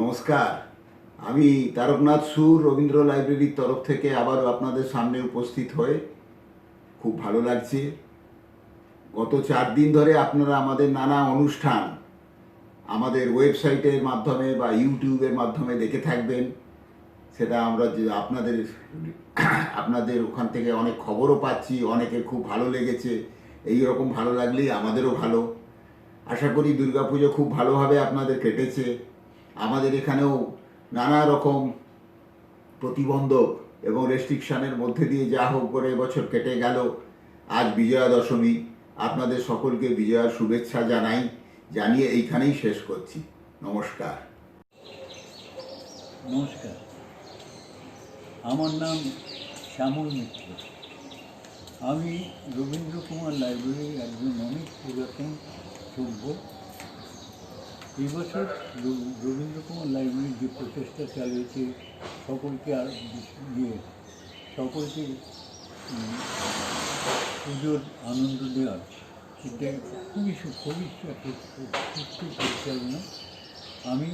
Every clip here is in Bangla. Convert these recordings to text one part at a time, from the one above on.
নমস্কার, আমি তারকনাথ সুর রবীন্দ্র লাইব্রেরির তরফ থেকে আবারও আপনাদের সামনে উপস্থিত হয়ে খুব ভালো লাগছে। গত 4 দিন ধরে আপনারা আমাদের নানা অনুষ্ঠান আমাদের ওয়েবসাইটের মাধ্যমে বা ইউটিউবের মাধ্যমে দেখে থাকবেন। সেটা আমরা যে আপনাদের ওখান থেকে অনেক খবরও পাচ্ছি, অনেকের খুব ভালো লেগেছে। এই রকম ভালো লাগলেই আমাদেরও ভালো। আশা করি দুর্গাপুজো খুব ভালোভাবে আপনাদের কেটেছে। আমাদের এখানেও নানা রকম প্রতিবন্ধক এবং রেস্ট্রিকশানের মধ্যে দিয়ে যা হোক করে এবছর কেটে গেল। আজ বিজয়া দশমী, আপনাদের সকলকে বিজয়ার শুভেচ্ছা জানিয়ে এইখানেই শেষ করছি। নমস্কার। নমস্কার, আমার নাম শ্যামল মিত্র। আমি রবীন্দ্র কুমার লাইব্রেরির একজন অনেক পুরাতন সভ্য। এই বছর রবীন্দ্র কুমার লাইব্রেরির যে প্রচেষ্টা চালিয়েছে সকলকে সকলকে পুজোর আনন্দ দেওয়ার, সেটা খুবই পরিচালনা। আমি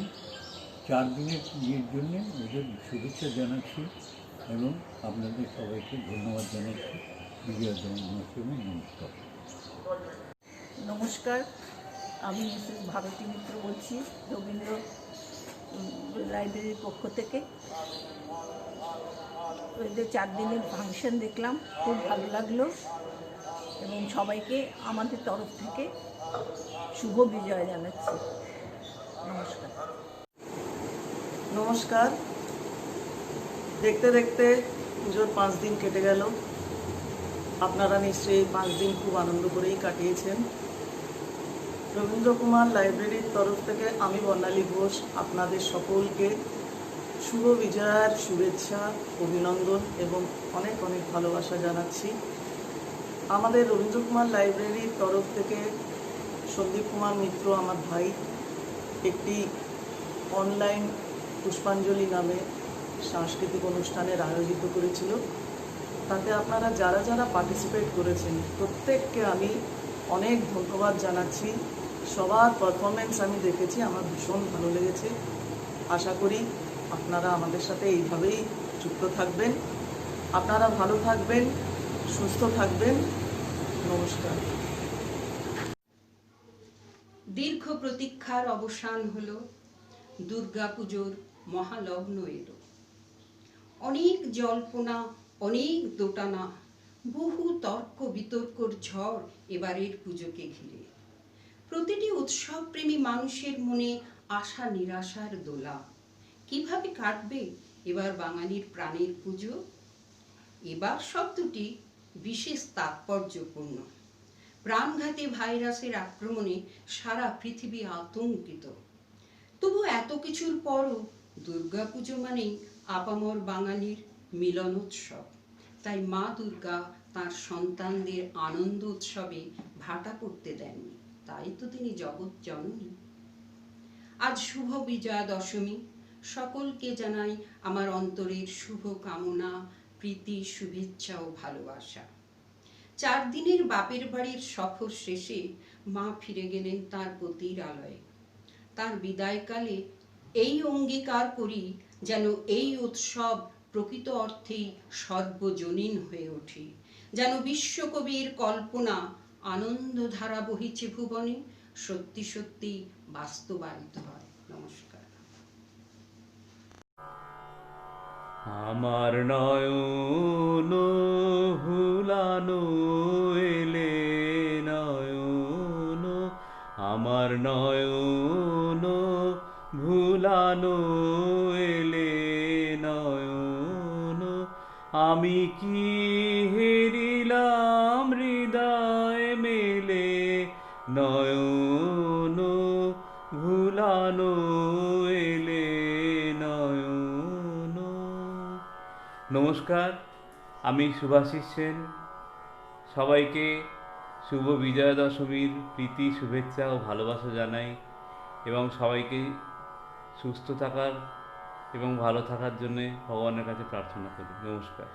4 দিনের ইয়ের জন্যে ওদের শুভেচ্ছা জানাচ্ছি এবং আপনাদের সবাইকে ধন্যবাদ জানাচ্ছি। বিজয়া দশমী নমস্কার। নমস্কার, আমি মিসেস ভারতী মিত্র বলছি রবীন্দ্র লাইব্রেরির পক্ষ থেকে। এদের 4 দিনের ফাংশন দেখলাম, খুব ভালো লাগলো এবং সবাইকে আমাদের তরফ থেকে শুভ বিজয় জানাচ্ছি। নমস্কার। নমস্কার। দেখতে দেখতে পুজোর 5 দিন কেটে গেল। আপনারা নিশ্চয়ই 5 দিন খুব আনন্দ করেই কাটিয়েছেন। রবীন্দ্র কুমার লাইব্রেরির তরফ থেকে আমি বর্ণালী ঘোষ আপনাদের সকলকে শুভ বিজয়ার শুভেচ্ছা, অভিনন্দন এবং অনেক অনেক ভালোবাসা জানাচ্ছি। আমাদের রবীন্দ্র কুমার লাইব্রেরির তরফ থেকে সন্দীপ কুমার মিত্র আমার ভাই একটি অনলাইন পুষ্পাঞ্জলি নামে সাংস্কৃতিক অনুষ্ঠানের আয়োজিত করেছিল। তাতে আপনারা যারা যারা পার্টিসিপেট করেছেন প্রত্যেককে আমি অনেক ধন্যবাদ জানাচ্ছি। সবার পারফরমেন্স আমি দেখেছি, আমার ভীষণ ভালো লেগেছে। আশা করি আপনারা আমাদের সাথে এইভাবেই যুক্ত থাকবেন। আপনারা ভালো থাকবেন, সুস্থ থাকবেন। নমস্কার। দীর্ঘ প্রতীক্ষার অবসান হলো, দুর্গাপুজোর মহালগ্ন এলো। অনেক জল্পনা, অনেক দোটানা, বহু তর্ক বিতর্কর ঝড় এবারের পুজোকে ঘিরে। প্রতিটি উৎসবপ্রেমী মানুষের মনে আশা নিরাশার দোলা। কিভাবে কাটবে এবার বাঙালির প্রাণের পুজো? এবার শব্দটি বিশেষ তাৎপর্যপূর্ণ। প্রাণঘাতী ভাইরাসের আক্রমণে সারা পৃথিবী আতঙ্কিত। তবু এত কিছুর পরও দুর্গাপুজো মানেই আপামর বাঙালির মিলনোৎসব। তাই মা দুর্গা তাঁর সন্তানদের আনন্দ উৎসবে ভাটা পড়তে দেননি। তাই তো তিনি জগৎ জননী। আজ শুভ বিজয়া দশমী। সকলকে জানাই আমার অন্তরের শুভ কামনা, প্রীতি, শুভেচ্ছা ও ভালোবাসা। 4 দিনের বাপের বাড়ির সফর শেষে মা ফিরে গেলেন তার পতির আলয়ে। তার বিদায়কালে এই অঙ্গীকার করি যেন এই উৎসব প্রকৃত অর্থেই সর্বজনীন হয়ে ওঠে, যেন বিশ্বকবির কল্পনা আনন্দধারা বহিছে ভুবনে সত্যি সত্যি বাস্তবায়িত হয়। নমস্কার। আমার নয়ন ভুলানো এলে নয়ন, আমার নয়ন ভুলানো এলে নয়ন, আমি কি হেরিলাম হৃদয় মেলে নয়ন ভুলানো এলে নয়ন। নমস্কার, আমি শুভাশিস সেন। সবাইকে শুভ বিজয়া দশমীর প্রীতি, শুভেচ্ছা ও ভালোবাসা জানাই এবং সবাইকে সুস্থ থাকার এবং ভালো থাকার জন্য ভগবানের কাছে প্রার্থনা করি। নমস্কার।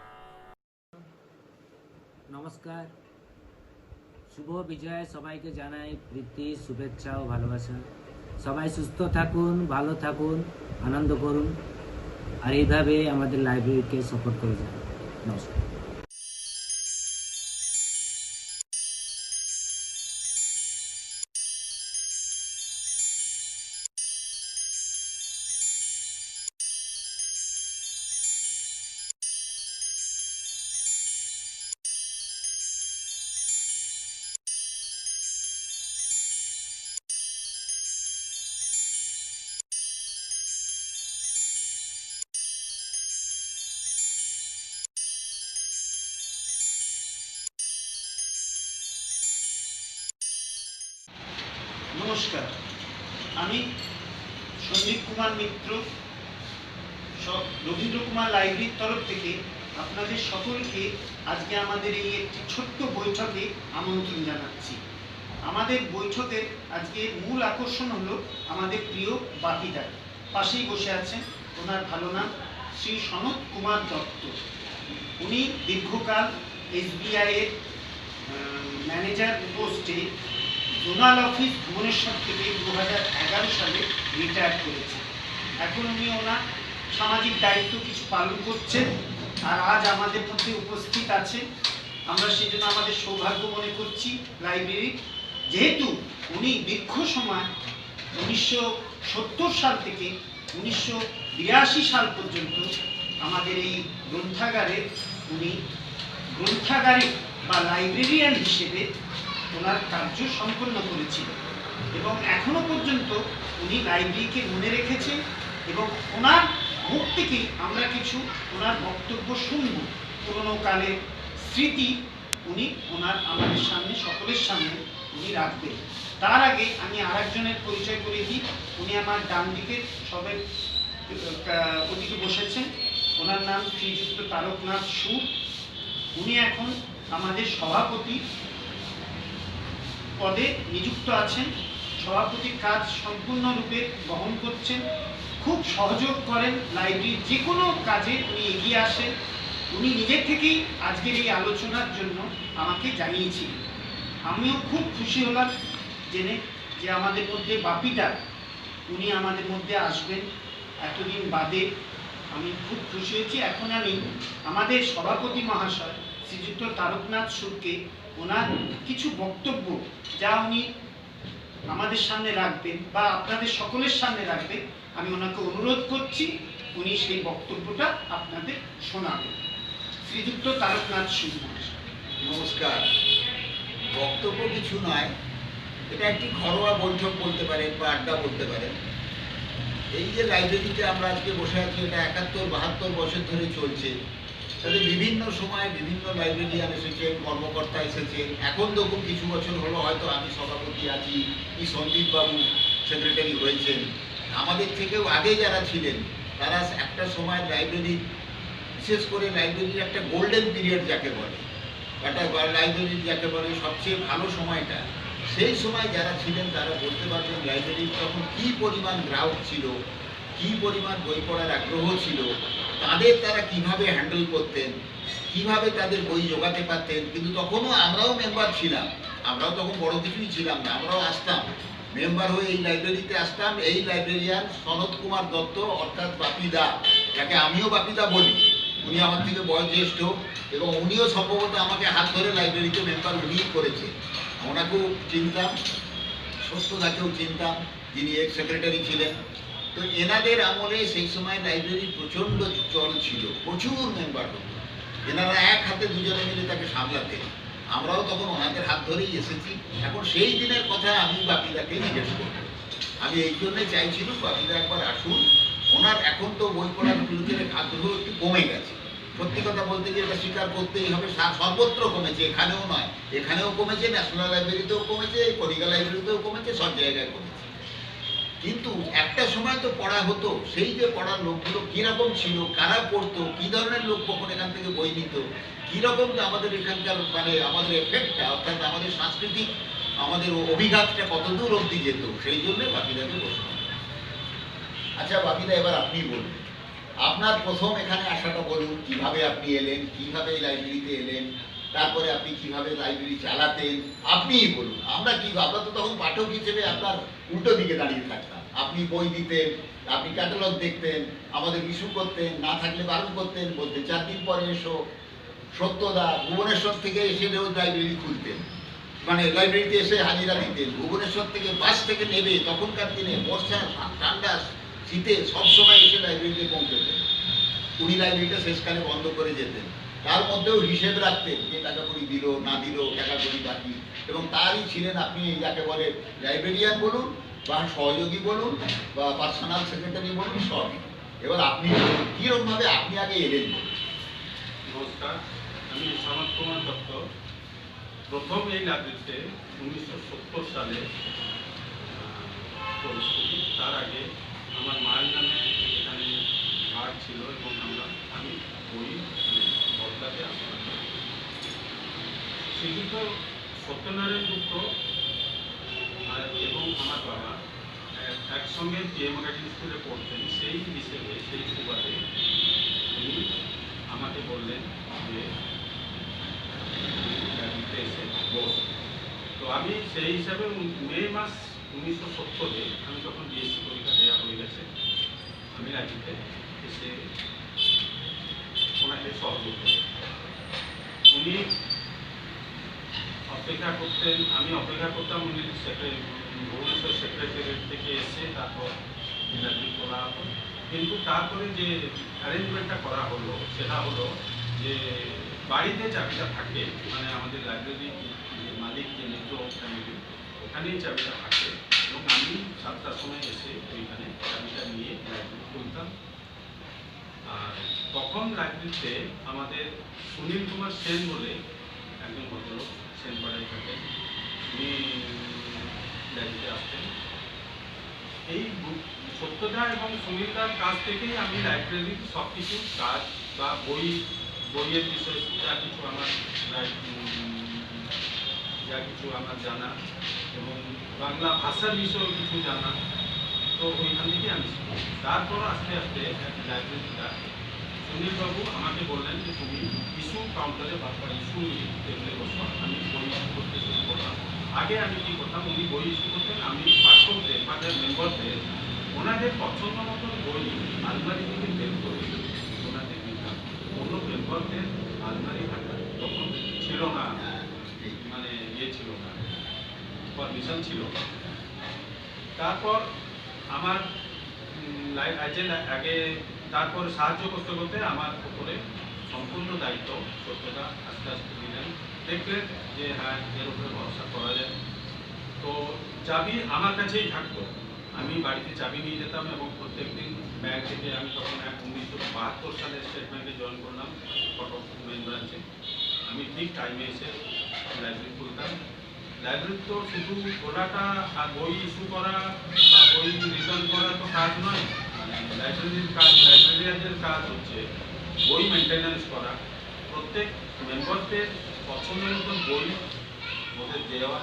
নমস্কার, শুভ বিজয় সবাইকে জানাই প্রীতি, শুভেচ্ছা ও ভালোবাসা। সবাই সুস্থ থাকুন, ভালো থাকুন। আনন্দ করুন আর এইভাবে আমাদের লাইব্রেরিকে সাপোর্ট করে যান। নমস্কার। নমস্কার, আমি সন্দীপ কুমার মিত্র রবীন্দ্র কুমার লাইব্রেরির তরফ থেকে আপনাদের সকলকে আজকে আমাদের এই একটি ছোট্ট বৈঠকে আমন্ত্রণ জানাচ্ছি। আমাদের বৈঠকের আজকে মূল আকর্ষণ হলো আমাদের প্রিয় বাপিদা। পাশেই বসে আছেন, ওনার ভালো নাম শ্রী সনত কুমার দত্ত। উনি দীর্ঘকাল SBI এর ম্যানেজার পোস্টে জোনাল অফিস ভুবনেশ্বর থেকে 2011 সালে রিটায়ার করেছেন। এখন উনি ওনার সামাজিক দায়িত্ব কিছু পালন করছেন আর আজ আমাদের মধ্যে উপস্থিত আছে। আমরা সেজন্য আমাদের সৌভাগ্য মনে করছি লাইব্রেরি, যেহেতু উনি দীর্ঘ সময় 1970 সাল থেকে 1982 সাল পর্যন্ত আমাদের এই গ্রন্থাগারের উনি গ্রন্থাগারিক বা লাইব্রেরিয়ান হিসেবে ওনার কার্য সম্পন্ন করেছিল এবং এখনো পর্যন্ত উনি লাইব্রেরিকে মনে রেখেছেন এবং ওনার মুখ থেকে আমরা কিছু ওনার বক্তব্য শুনব। পুরোনো কালের স্মৃতি উনি ওনার আমাদের সামনে, সকলের সামনে উনি রাখবেন। তার আগে আমি আরেকজনের পরিচয় করে দিই। উনি আমার ডান দিকে সবাই ওদিকে বসেছেন। ওনার নাম শ্রীযুক্ত তারকনাথ সুর। উনি এখন আমাদের সভাপতি পদে নিযুক্ত আছেন। সভাপতির কাজ সম্পূর্ণরূপে বহন করছেন, খুব সহযোগ করেন লাইব্রেরির যে কোনো কাজে উনি এগিয়ে আসেন। উনি নিজের থেকেই আজকের এই আলোচনার জন্য আমাকে জানিয়েছিলেন। আমিও খুব খুশি হলাম জেনে যে আমাদের মধ্যে বাপিদা উনি আমাদের মধ্যে আসবেন এতদিন বাদে। আমি খুব খুশি হয়েছি। এখন আমি আমাদের সভাপতি মহাশয় শ্রীযুক্ত তারকনাথ সুরকে ওনার কিছু বক্তব্য যা উনি আমাদের সামনে রাখবেন বা আপনাদের সকলের সামনে রাখবেন, আমি ওনাকে অনুরোধ করছি উনি সেই বক্তব্যটা আপনাদের শোনাবেন। শ্রীযুক্ত তারকনাথ সুর মহাশয়। নমস্কার। বক্তব্য কিছু নয়, এটা একটি ঘরোয়া বৈঠক বলতে পারেন বা আড্ডা বলতে পারেন। এই যে লাইব্রেরিতে আমরা আজকে বসে আছি, এটা 71-72 বছর ধরে চলছে। তাদের বিভিন্ন সময় বিভিন্ন লাইব্রেরিয়ান এসেছেন, কর্মকর্তা এসেছেন। এখন দেখুন কিছু বছর হলো হয়তো আমি সভাপতি আছি, কি সন্দীপবাবু সেক্রেটারি হয়েছেন। আমাদের থেকেও আগে যারা ছিলেন তারা একটা সময় লাইব্রেরি, বিশেষ করে লাইব্রেরির একটা গোল্ডেন পিরিয়ড যাকে বলে, একটা লাইব্রেরির যাকে বলে সবচেয়ে ভালো সময়টা, সেই সময় যারা ছিলেন তারা বলতে পারবেন লাইব্রেরির তখন কী পরিমাণ গ্রাহক ছিল, কী পরিমাণ বই পড়ার আগ্রহ ছিল, তাদের তারা কিভাবে হ্যান্ডেল করতেন, কিভাবে তাদের বই জোগাতে পারতেন। কিন্তু তখনও আমরাও মেম্বার ছিলাম, আমরাও তখন বড় কিছুই ছিলাম না, আমরাও আসতাম মেম্বার হয়ে, এই লাইব্রেরিতে আসতাম। এই লাইব্রেরিয়ান সনত কুমার দত্ত অর্থাৎ বাপিদা, যাকে আমিও বাপিদা বলি, উনি আমার থেকে বয়োজ্যেষ্ঠ এবং উনিও সম্ভবত আমাকে হাত ধরে লাইব্রেরিতে মেম্বার উনিই করেছেন। ওনাকেও চিনতাম, সত্যদাকেও চিনতাম, যিনি এক্স সেক্রেটারি ছিলেন। তো এনাদের আমলে সেই সময় লাইব্রেরির প্রচণ্ড চল ছিল, প্রচুর মেম্বার হতো। এনারা এক হাতে দুজনে মিলে তাকে সামলাতেন। আমরাও তখন ওনাদের হাত ধরেই এসেছি। এখন সেই দিনের কথা আমি বাপিদাকে জিজ্ঞেস করব। আমি এই জন্যে চাইছিলাম বাপিদা একবার আসুন। ওনার এখন তো বই পড়ার বিরুদ্ধে আগ্রহ একটু কমে গেছে, সত্যি কথা বলতে গিয়ে এটা স্বীকার করতেই হবে। সর্বত্র কমেছে, এখানেও নয়, এখানেও কমেছে, ন্যাশনাল লাইব্রেরিতেও কমেছে, কলিকা লাইব্রেরিতেও কমেছে, সব জায়গায় কমেছে। কিন্তু একটা সময় তো পড়া হতো। সেই যে পড়ার লোকগুলো কীরকম ছিল, কারা পড়তো, কী ধরনের লোক কখন এখান থেকে বই নিত, কীরকম আমাদের এখানকার মানে আমাদের এফেক্টটা, অর্থাৎ আমাদের সাংস্কৃতিক আমাদের অভিঘাতটা কত দূর অবধি যেত, সেই জন্যে বাপিদাকে প্রশ্ন। আচ্ছা বাপিদা, এবার আপনি বলুন, আপনার প্রথম এখানে আসাটা বলুন, কিভাবে আপনি এলেন, কিভাবে এই লাইব্রেরিতে এলেন, তারপরে আপনি কিভাবে লাইব্রেরি চালাতেন, আপনিই বলুন। আমরা তো তখন পাঠক হিসেবে আপনার উল্টো দিকে দাঁড়িয়ে থাকতাম, আপনি বই দিতেন, আপনি ক্যাটালগ দেখতেন, আমাদের ইস্যু করতেন, না থাকলে বারণ করতেন, বলতে 4 দিন পরে এসো। সত্যদা ভুবনেশ্বর থেকে এসে ওই লাইব্রেরি খুলতেন, মানে লাইব্রেরিতে এসে হাজিরা দিতেন। ভুবনেশ্বর থেকে বাস থেকে নেবে, তখনকার দিনে বর্ষা ঠান্ডা শীতে সবসময় এসে লাইব্রেরিতে পৌঁছতেন। উনি লাইব্রেরিটা শেষকালে বন্ধ করে যেতেন, তার মধ্যেও হিসেব রাখতেন যে টাকা কড়ি দিল না দিল, টাকা কড়ি বাকি। এবং তারই ছিলেন আপনি যাকে বলে লাইব্রেরিয়ান বলুন বা সহযোগী বলুন বা পার্সোনাল সেক্রেটারি বলুন, সব। এবার আপনি কীরকমভাবে আপনি আগে এলেন বলুন। নমস্কার, আমি সনৎ কুমার দত্ত। প্রথম এই লাইব্রেরিতে 1970 সালে প্রবেশ করি। তার আগে আমার মায়ের নামে এখানে কার্ড ছিল এবং আমি বই বদলাতে আসতাম। শ্রীযুক্ত সত্যনারায়ণ গুপ্ত এবং আমার বাবা একসঙ্গে পিএম একাডেমি স্কুলে পড়তেন। সেই হিসেবে সেই সুবাদে উনি আমাকে বললেন যে এসে বস। তো আমি সেই হিসাবে মে মাস 1970-এ আমি তখন বিএসসি পরীক্ষা দেওয়া হয়ে গেছে, আমি লাইব্রেরিতে এসে ওনাকে সহযোগ করি। উনি অপেক্ষা করতেন, আমি অপেক্ষা করতাম। উনি ভুবনেশ্বর সেক্রেটারিয়েট থেকে এসে তারপর লাইব্রেরি খোলা হতো। কিন্তু তারপরে যে অ্যারেঞ্জমেন্টটা করা হলো সেটা হলো যে বাড়িতে চাবিটা থাকে, মানে আমাদের লাইব্রেরি যে মালিক যে মিত্র ফ্যামিলি, ওখানেই চাবিটা থাকে এবং আমি 7টার সময় এসে ওইখানে চাবিটা নিয়ে লাইব্রেরি খুলতাম। আর তখন লাইব্রেরিতে আমাদের সুনীল কুমার সেন বলে একজন ভদ্রলোক সেনপাড়ায় থাকেন, উনি লাইব্রেরিতে আসতেন। এই সত্যদা এবং সুনীলদার কাছ থেকেই আমি লাইব্রেরির সব কিছু কাজ বা বইয়ের বিষয়ে যা কিছু আমার জানা এবং বাংলা ভাষার বিষয়েও কিছু জানা, তো ওইখান থেকে আমি শিখি। তারপর আস্তে আস্তে লাইব্রেরিটা সুনীলবাবু আমাকে বললেন যে তুমি ইস্যু কাউন্টারে বা ইস্যু টেবিলে বসো। আমি বই ইস্যু করতে শুরু করলাম। আগে আমি কী করতাম, উনি বই ইস্যু করতেন, আমি পাঠকদের বা মেম্বারদের ওনাদের পছন্দ মতন বই আলমারি থেকে বের করে ওনাদের দিতাম। কোনো মেম্বারদের আলমারি থাকা তখন ছিল না, মানে ছিল না, পারমিশন ছিল না। তারপর আমার আগে তারপর সাহায্য করতে করতে আমার উপরে সম্পূর্ণ দায়িত্ব সত্যতা আস্তে আস্তে দিলেন। দেখলেন যে হ্যাঁ, এর উপরে ভরসা করা যায়। তো চাবি আমার কাছেই থাকতো, আমি বাড়িতে চাবি নিয়ে যেতাম এবং প্রত্যেকদিন ব্যাংক থেকে, আমি তখন 1972 সালে স্টেট ব্যাংকে জয়েন করলাম কটক মেইন ব্রাঞ্চে। আমি ঠিক টাইমে এসে লাইব্রেরি খুলতাম। লাইব্রেরি তো শুধু খোলাটা আর বই ইস্যু করা বা বই রিটার্ন করা তো কাজ নয়। লাইব্রেরির কাজ, লাইব্রেরিয়ানদের কাজ হচ্ছে বই মেনটেন্যান্স করা, প্রত্যেক মেম্বারদের পছন্দ মতন বই ওদের দেওয়া,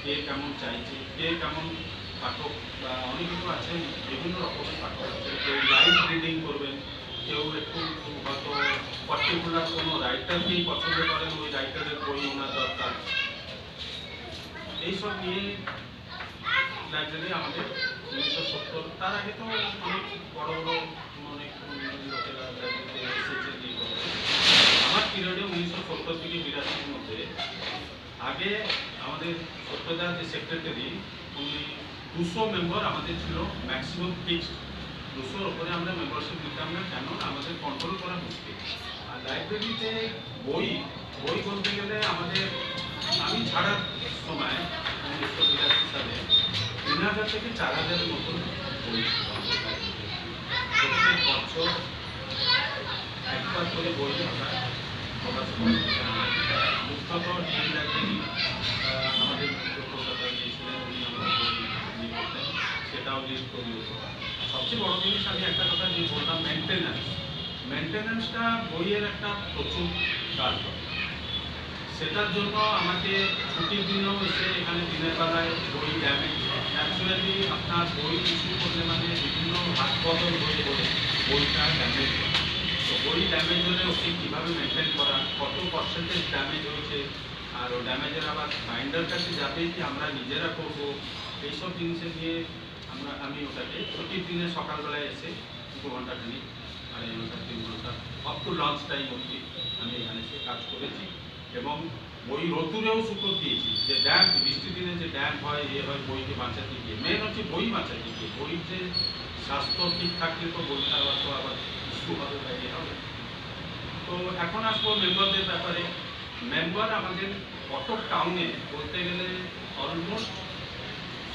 কে কেমন চাইছে, কে কেমন পাঠক, বা অনেকে তো আছেন বিভিন্ন রকমের পাঠক আছে, কেউ লাইভ রিডিং করবেন, কেউ একটু হয়তো পার্টিকুলার কোনো রাইটারকেই পছন্দ করেন, ওই রাইটারের বই ওনার দরকার। এইসব নিয়ে লাইব্রেরি আমাদের 1970, তার আগে তো অনেক বড় বড় অনেক লোকেরা লাইব্রেরিতে এসেছে। আমার পিরিয়ডে 1970 থেকে 82-র মধ্যে আগে আমাদের সত্যদার যে সেক্রেটারি, উনি 200 মেম্বার আমাদের ছিল ম্যাক্সিমাম ফিক্সড। 200-র ওপরে আমরা মেম্বারশিপ নিতাম না, কেন আমাদের কন্ট্রোল করা মুশকিল। আর লাইব্রেরিতে বই বলতে গেলে আমাদের, আমি ছাড়ার সময় 1982 সালে 3000 থেকে 4000-এর মতন বই প্রত্যেক বছর একবার করে বই আমরা প্রকাশ করি। মুখ্যত ডিএম লাইব্রেরি আমাদের কলকাতা গিয়েছিলেন, উনি আমরা বই নিয়ে করতেন, সেটাও লিস্ট তৈরি হতো। সবচেয়ে বড় জিনিস আমি একটা কথা যে বললাম, মেনটেন্যান্সটা বইয়ের একটা প্রচুর কাজ হয়। সেটার জন্য আমাকে ছুটির দিনেও এসে এখানে দিনের বেলায় বই ড্যামেজ, অ্যাকচুয়ালি আপনার বই ইস্যু করলে মানে বিভিন্ন হাত বদল হয়ে বলে বইটা ড্যামেজ হয়। তো বই ড্যামেজ হলে ওকে কীভাবে মেনটেন করা, কত পার্সেন্টেজ ড্যামেজ হয়েছে, আর ও ড্যামেজের আবার বাইন্ডার কাছে যাবে কি আমরা নিজেরা করবো, এইসব জিনিসের নিয়ে আমি ওটাকে ছুটির দিনে সকালবেলায় এসে 2 ঘন্টা খানিক 2.5 ঘন্টা 3 ঘন্টা আপ টু লাঞ্চ টাইম অবধি আমি এখানে এসে কাজ করেছি এবং বই রতুরেও সুযোগ দিয়েছি যে ড্যাম বৃষ্টির দিনে যে ড্যাম হয় হয় বইকে বাঁচাতে গিয়ে মেন হচ্ছে বই বাঁচাতে গিয়ে বই যে স্বাস্থ্য ঠিক থাকলে তো বইটা আবার ইস্যু হবে বা ইয়ে হবে। তো এখন আসবো মেম্বারদের ব্যাপারে। মেম্বার আমাদের কটক টাউনে বলতে গেলে অলমোস্ট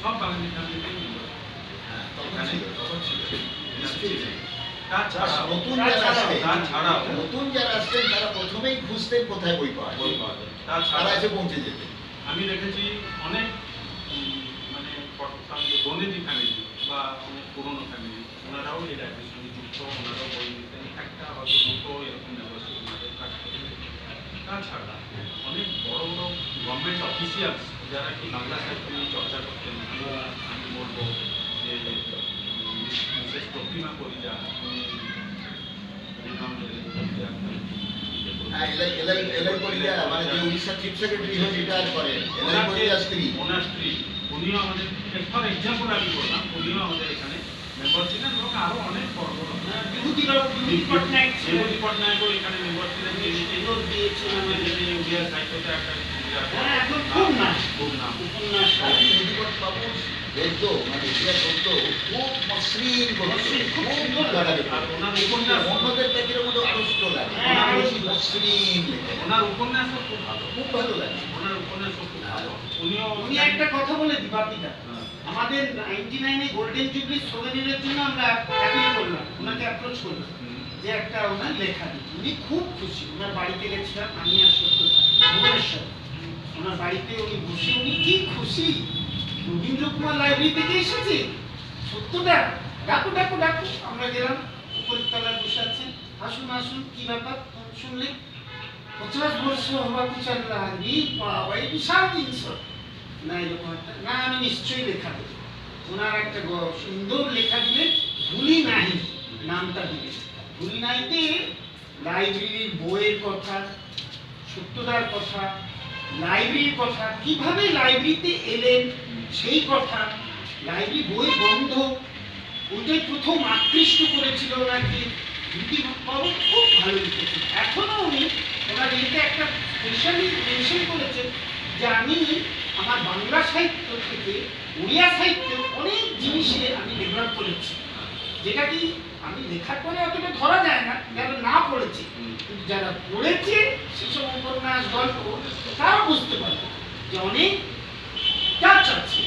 সব বাঙালি ফ্যামিলিতেই মেম্বার। নতুন যারা আসছেন তারা প্রথমেই খুঁজতেন কোথায় বই পাওয়া যায়, তারা এসে পৌঁছে যেতেন। আমি দেখেছি অনেক মানে বনেদি ফ্যামিলি বা অনেক পুরনো ফ্যামিলি ওনারাও এই লাইব্রেরির সঙ্গে যুক্ত, ওনারাও বই নিতেন, একটা হয়তো দুটো এরকম মেম্বারশিপ ওনাদের কাজ করতেন। তাছাড়া অনেক বড় বড় গভর্নমেন্ট অফিসিয়ালস যারা কি বাংলা সাহিত্য নিয়ে চর্চা করতেন, আমি বলবো যে বিশেষ প্রতিমা পরিজা মানে যে উড়িষ্যার চিফ সেক্রেটারি হয়ে রিটায়ার করেন, ওনার স্ত্রী উনিও আমাদের ফর এক্সাম্পল আমি বললাম, উনিও আমাদের এখানে মেম্বার ছিলেন এবং আরো অনেক বড় বড় বিভূতি পটনায়কও এখানে মেম্বার ছিলেন, উড়িয়া সাহিত্যতে একটা খুব নাম উপন্যাস ওনার উপন্যাসও খুব ভালো, ওনার উপন্যাসও খুব ভালো। উনি একটা কথা বলে দিবাপিতা, আমাদের 99-এ গোল্ডেন জুবলি সোভেনিরের জন্য আমরা অ্যাপিল করলাম, ওনাকে অ্যাপ্রোচ করলাম যে একটা ওনার লেখা দিন। উনি খুব খুশি। ওনার বাড়িতে গেছিলাম আমি আর সত্যতা ভুবনেশ্বর, ওনার বাড়িতে উনি বসে উনি কি খুশি, রবীন্দ্র কুমার লাইব্রেরি থেকে এসেছে, সত্যটা ডাকু ডাকু ডাকু। আমরা গেলাম, উপরের তলায় বসে আছেন, আসুন আসুন, কি ব্যাপার শুনলে? 50 বর্ষ হওয়াকে চাল্লা, বাবা এই বিশাল জিনিস না, এরকম একটা না, আমি নিশ্চয়ই লেখা দেবো। ওনার একটা সুন্দর লেখা দিলে, ভুলি নাই নামটা দিলে, ভুলি নাইতে লাইব্রেরির বইয়ের কথা, সত্যদার কথা, লাইব্রেরির কথা, কিভাবে লাইব্রেরিতে এলেন সেই কথা, লাইব্রেরি বই বন্ধ ওইটাই প্রথম আকৃষ্ট করেছিল ওনাকে। বাবু খুব ভালো লিখেছেন। এখনো উনি ওনার এতে একটা স্পেশালি মেনশন করেছেন যে আমি আমার বাংলা সাহিত্য থেকে উড়িয়া সাহিত্য অনেক জিনিসে আমি ডেভেলপ করেছি, যেটা কি আমি লেখার পরে অতটা ধরা যায় না যারা না পড়েছে, কিন্তু যারা পড়েছে সেসব উপন্যাস গল্প তারা বুঝতে পারবে যে অনেক টাচ আছে।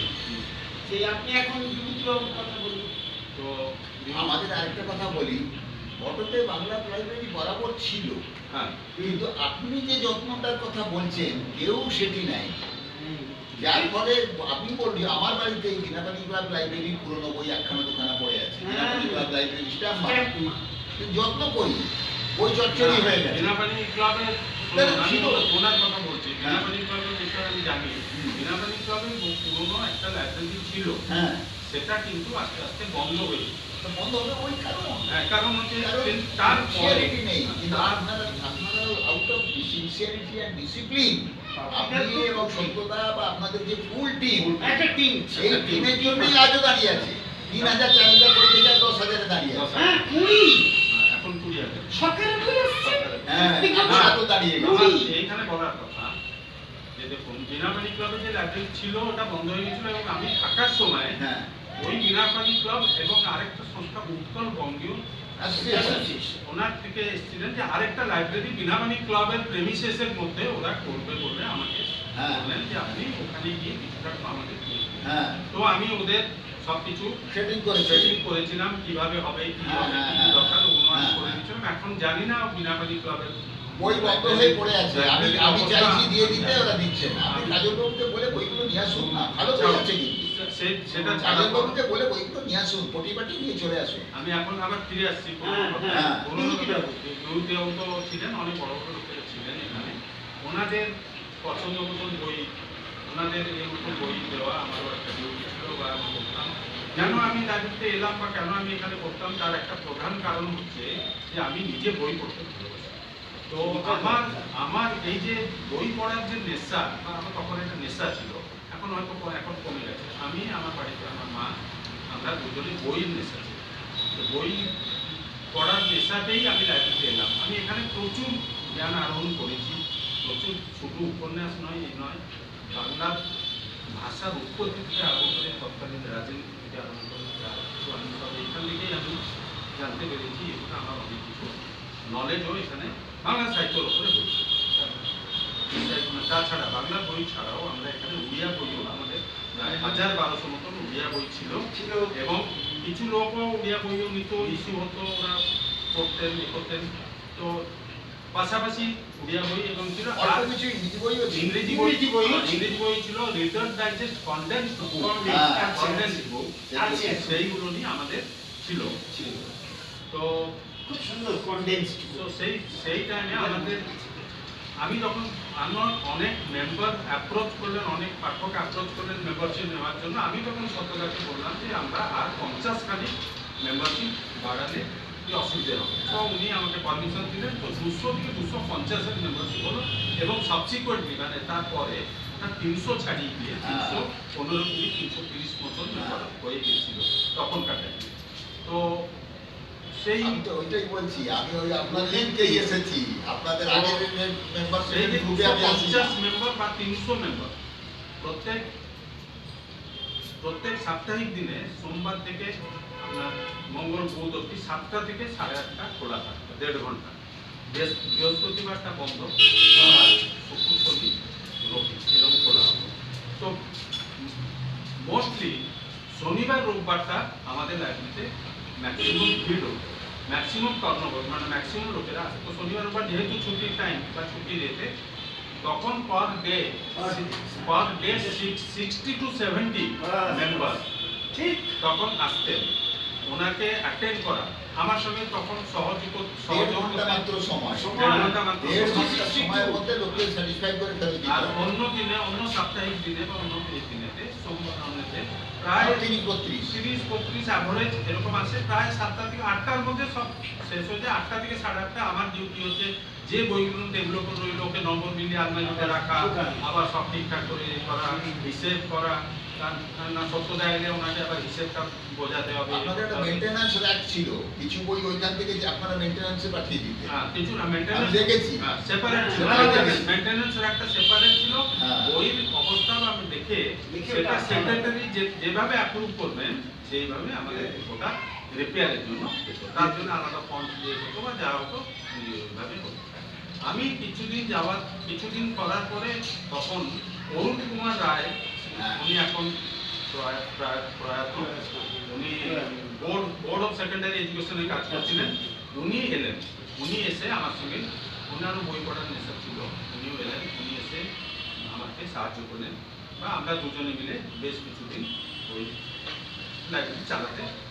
সেই আপনি এখন বিভূতিবাবুর কথা বলুন। তো আমাদের আরেকটা কথা বলি, ফটোতে বাংলা লাইব্রেরি বরাবর ছিল, কিন্তু আপনি যে যত্নটার কথা বলছেন কেউ সেটি নাই, যার ফলে আপনি বললি আমার বাড়িতে এই বিনাপানি ক্লাব লাইব্রেরির পুরনো বই একখানা দোকানে পড়ে আছে, বিনাপানি ক্লাব লাইব্রেরি স্ট্যাম্প যত্ন করি বই চচ্চড়ি হয়ে গেছে। বিনাপানি ক্লাবের ওনার কথা বলছি, বিনাপানি ক্লাবের বিষয়ে আমি জানি, বিনাপানি ক্লাবের পুরনো একটা লাইব্রেরি ছিল, হ্যাঁ, সেটা কিন্তু আস্তে আস্তে বন্ধ হয়ে গেছে। বন্ধ হবে ওই কারণ হচ্ছে তার পরে নেই, কিন্তু আপনারা out of sincerity and discipline আপনি এবং সত্যতা বা আপনাদের যে ফুল টিম, একটা টিম, সেই টিমের জন্যই আজও দাঁড়িয়ে আছে। 3000 4000 কোটি টাকা 10,000 দাঁড়িয়ে আছে। হ্যাঁ 20 এখন 20,000 সরকারের বই আসছে, হ্যাঁ তো দাঁড়িয়ে গেছে। এইখানে বলার কথা যে দেখুন বিনাপানি ক্লাবে যে লাইব্রেরি ছিল ওটা বন্ধ হয়ে গেছিল এবং আমি থাকার সময় হ্যাঁ ওই বিনাপানি ক্লাব এবং আরেকটা সংস্থা উৎকল বঙ্গীয় ওনার থেকে এসেছিলেন যে আরেকটা লাইব্রেরি বিনাপানি ক্লাবের প্রেমিসেসের মধ্যে ওরা করবে বলে আমাকে বললেন যে আপনি ওখানে গিয়ে কিছুটা আমাদের তো আমি ওদের সবকিছু সেটিং করেছিলাম কিভাবে হবে কি দরকার অনুমান করে দিয়েছিলাম। এখন জানি না বিনাপানি ক্লাবের বই বন্ধ হয়ে পড়ে আছে, আমি চাইছি দিয়ে দিতে, ওরা দিচ্ছে না। আপনি কাজলবাবুকে বলে বইগুলো নিয়ে আসুন না, ভালো বই আছে কিন্তু সেটা কাজলবাবুকে বলে বইগুলো নিয়ে আসুন, পটিপাটি নিয়ে চলে আসুন। আমি এখন আবার ফিরে আসছি, বিভূতিবাবু তো ছিলেন, অনেক বড় বড় লোকেরা ছিলেন এখানে, ওনাদের পছন্দ মতন বই, ওনাদের এই মতন বই দেওয়া আমারও একটা ডিউটি ছিল বা আমি করতাম। কেন আমি লাইব্রেরিতে এলাম বা কেন আমি এখানে পড়তাম তার একটা প্রধান কারণ হচ্ছে যে আমি নিজে বই পড়তে ভালোবাসি। তো আমার এই যে বই পড়ার যে নেশা, আমার তখন একটা নেশা ছিল, এখন হয়তো এখন কমে গেছে। আমি আমার বাড়িতে আমার মা, আমরা দুজনে বইয়ের নেশা ছিল। তো বই পড়ার নেশাতেই আমি লাইব্রেরিতে এলাম। আমি এখানে প্রচুর জ্ঞান আহরণ করেছি, প্রচুর শুধু উপন্যাস নয়, এই নয়, বাংলার ভাষার উৎপত্তি থেকে আরম্ভ করে তৎকালীন রাজনীতি থেকে আরম্ভ করে আমি সব এখান থেকেই আমি জানতে পেরেছি। এটা আমার অনেক কিছু নলেজও এখানে বাংলা সাহিত্যের উপরে হয়েছে। তাছাড়া বাংলা বই ছাড়াও আমরা এখানে উড়িয়া বইও আমাদের প্রায় 1000-1200 মতন উড়িয়া বই ছিল এবং কিছু লোকও উড়িয়া বইও নিত, ইস্যু হতো, ওরা পড়তেন এ করতেন। তো পাশাপাশি উড়িয়া বই এবং ছিল আর কিছু ইংরেজি বইও ছিল। ইংরেজি বই ছিল, রিডার্স ডাইজেস্ট কনডেন্সড বুক, সেইগুলো নিয়ে আমাদের ছিল। তো খুব সুন্দর কনডেন্সড। তো সেই টাইমে আমাদের আমি যখন আমার অনেক মেম্বার অ্যাপ্রোচ করলেন, অনেক পাঠক অ্যাপ্রোচ করলেন মেম্বারশিপ নেওয়ার জন্য, আমি তখন সত্যতাকে বললাম যে আমরা আর 50খানি মেম্বারশিপ বাড়ালে কি অসুবিধা হবে। তো উনি আমাকে পারমিশন দিলেন। তো 200 থেকে 250-এর মেম্বারশিপ হলো এবং সাবসিকুয়েন্টলি মানে তারপরে 300 ছাড়িয়ে গিয়ে 315-330 মতন মেম্বার হয়ে গেছিল তখনকার টাইমে। তো সেই আমি তো ওইটাই বলছি, আমি ওই আপনার লিঙ্কেই এসেছি, আপনাদের আগের মেম্বারশিপ সেই যে গ্রুপে আমি আছি। 250 মেম্বার বা 300 মেম্বার প্রত্যেক সাপ্তাহিক দিনে সোমবার থেকে আপনার মঙ্গল বুধ অবধি 7টা থেকে 8:30 খোলা থাকবে, 1.5 ঘন্টা। বৃহস্পতিবারটা বন্ধ, আর শুক্র শনি রবি এরকম খোলা হবে। তো মোস্টলি শনিবার রোববারটা আমাদের লাইব্রেরিতে ম্যাক্সিমাম ভিড় হতো, ম্যাক্সিমাম টার্নওভার, মানে ম্যাক্সিমাম লোকেরা আসে। তো শনিবার রোববার যেহেতু ছুটির টাইম বা ছুটি রেতে, তখন পার ডে 60 to 70 মেম্বার ঠিক তখন আসতেন ওনাকে অ্যাটেন্ড করা। আমার সঙ্গে তখন সহযোগিতা মাত্র সময়, 1.5 ঘন্টা মাত্র সময়ের মধ্যে লোককে স্যাটিসফাই করে ফেলে দিতে আর হবে। অন্য দিনে, অন্য সাপ্তাহিক দিনে বা অন্য দিনেতে সোমবার প্রায় 30-32 অ্যাভারেজ এরকম আছে। প্রায় 7টা থেকে 8টার মধ্যে সব শেষ হয়ে যায়। 8টা থেকে 8:30 আমার ডিউটি হচ্ছে যে বইগুলো টেবিল উপর রইল ওকে নম্বর মিলিয়ে আলমারিতে রাখা, আবার সব ঠিকঠাক করে করা, হিসেব করা। না সত্যতা এলে ওনাকে আবার হিসেবটা বোঝাতে হবে। আপনাদের একটা মেইনটেনেন্স র‍্যাক ছিল, কিছু বই ওইখান থেকে যে আপনারা মেইনটেনেন্সে পাঠিয়ে দিতেন। হ্যাঁ, কিছু না মেইনটেনেন্স আমি দেখেছি, সেপারেট ছিল, মেইনটেনেন্স একটা সেপারেট ছিল। বইয়ের অবস্থা আমি দেখে সেটা সেক্রেটারি যেভাবে অ্যাপ্রুভ করবেন সেইভাবে আমাদের ওটা রিপেয়ারের জন্য তার জন্য আলাদা ফান্ড দিয়ে হতো বা যা হতো ওইভাবে হতো। আমি কিছুদিন করার পরে তখন অরুণ কুমার রায়, উনি এখন প্রয়াত, উনি বোর্ড অফ সেকেন্ডারি এডুকেশনে কাজ করছিলেন। উনি এলেন, উনি এসে আমার সঙ্গে, ওনারও বই পড়ার নেশা ছিল, উনিও এলেন। উনি এসে আমাকে সাহায্য করলেন বা আমরা দুজনে মিলে বেশ কিছুদিন ওই লাইব্রেরি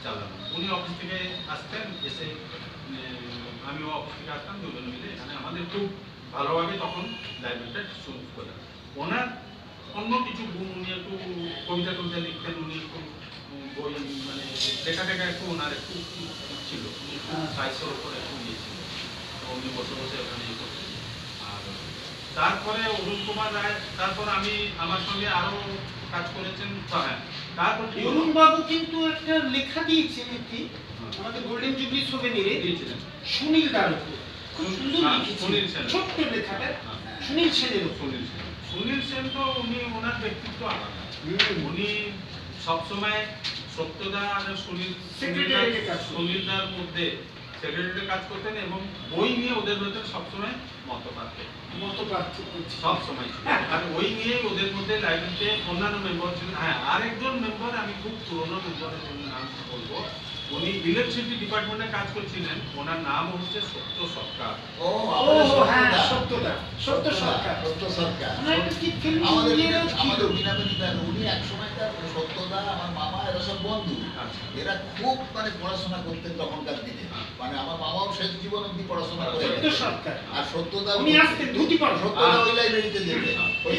চালালাম। উনি অফিস থেকে আসতেন, এসে আমিও অফিস থেকে আসতাম, দুজনে মিলে এখানে আমাদের খুব ভালোভাবে তখন লাইব্রেরিটা শুরু করলাম। ওনার অন্য কিছু গুণ, উনি একটু কবিতা লিখতেন, উনি একটু বই মানে লেখা একটু ওনার একটু ছিল, সাহিত্যের ওপর একটু ইয়ে ছিল। তো উনি বসে ওখানে ইয়ে করতেন। আর তারপরে অরুণ কুমার রায়, তারপর আমি আমার সঙ্গে আরো কাজ করেছেন। হ্যাঁ, তারপর অরুণ বাবু কিন্তু একটা লেখা দিয়েছেন একটি আমাদের গোল্ডেন জুবলি সোভেনিরে দিয়েছিলেন সুনীল দার উপর, খুব সুন্দর সুনীল লিখেছেন, সেন, ছোট্ট লেখাটা সুনীল সেনের উপর। সুনীল সেন তো উনি ওনার ব্যক্তিত্ব আলাদা। উনি সবসময় সত্যদা আর সুনীলদার মধ্যে সেক্রেটারিতে কাজ করতেন এবং বই নিয়ে ওদের ভেতরে সবসময় মত পার্থক্য সবসময় ছিল। আর ওই নিয়ে ওদের মধ্যে লাইব্রেরিতে অন্যান্য মেম্বার ছিলেন। হ্যাঁ, আরেকজন মেম্বার, আমি খুব পুরোনো মেম্বারের জন্য নাম বলবো, উনি ইলেকট্রিসিটি ডিপার্টমেন্টে কাজ করছিলেন। ওনার নাম হচ্ছে সত্য সরকার। সত্য সরকার আমাদের উনি একসময়কার সত্যদা, আমার মামা, এরা সব বন্ধু। এরা খুব মানে পড়াশোনা করতেন তখনকার দিনে, মানে আমার মামাও শেষ জীবন অব্দি পড়াশোনা করে। আর সত্যদা উনি আসতেন ধুতি পরা, সত্যদা ওই লাইব্রেরিতে যেতেন, ওই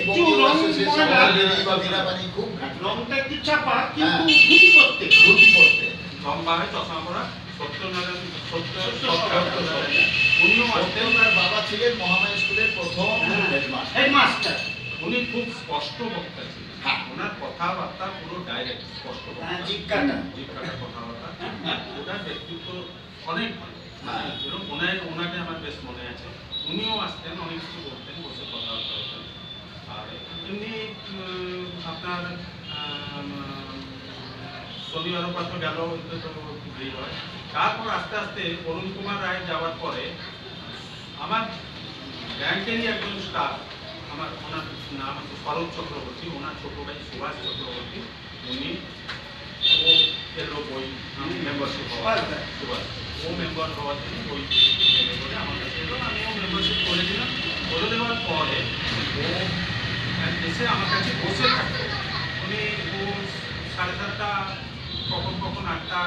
বিনাপানি খুব রংটা একটু চাপা কিন্তু ধুতি পরতেন। লম্বা হয়, চশমা পরা, সত্যনারায়ণ উনিও আসতেন। তার বাবা ছিলেন মহামায়া স্কুলের প্রথম হেডমাস্টার। উনি খুব স্পষ্ট বক্তা ছিলেন। ওনার কথাবার্তা পুরো ডাইরেক্ট স্পষ্ট জিজ্ঞাটা জিজ্ঞাটা কথাবার্তা ওনার ব্যক্তিত্ব অনেক ভালো এরকম ওনাকে আমার বেশ মনে আছে। উনিও আসতেন, অনেক কিছু বলতেন, বসে কথাবার্তা হতেন। আর এমনি আপনার শনিবার পাত্র গেল তো ভিড় হয়। তারপর আস্তে আস্তে অরুণ কুমার রায় যাওয়ার পরে আমার ব্যাংকেরই একজন স্টাফ, ওনার নাম হচ্ছে শরৎ চক্রবর্তী, ওনার ছোট ভাই সুভাষ চক্রবর্তী, উনি ও এলো বই মেম্বারশিপ সুভাষ, ও মেম্বার হওয়ার জন্য বই করে আমার কাছে এলো, আমিও মেম্বারশিপ করে দিলাম। করে দেওয়ার পরে ও এসে আমার কাছে বসে থাকতো। উনি ও 7:30 কখন 8টা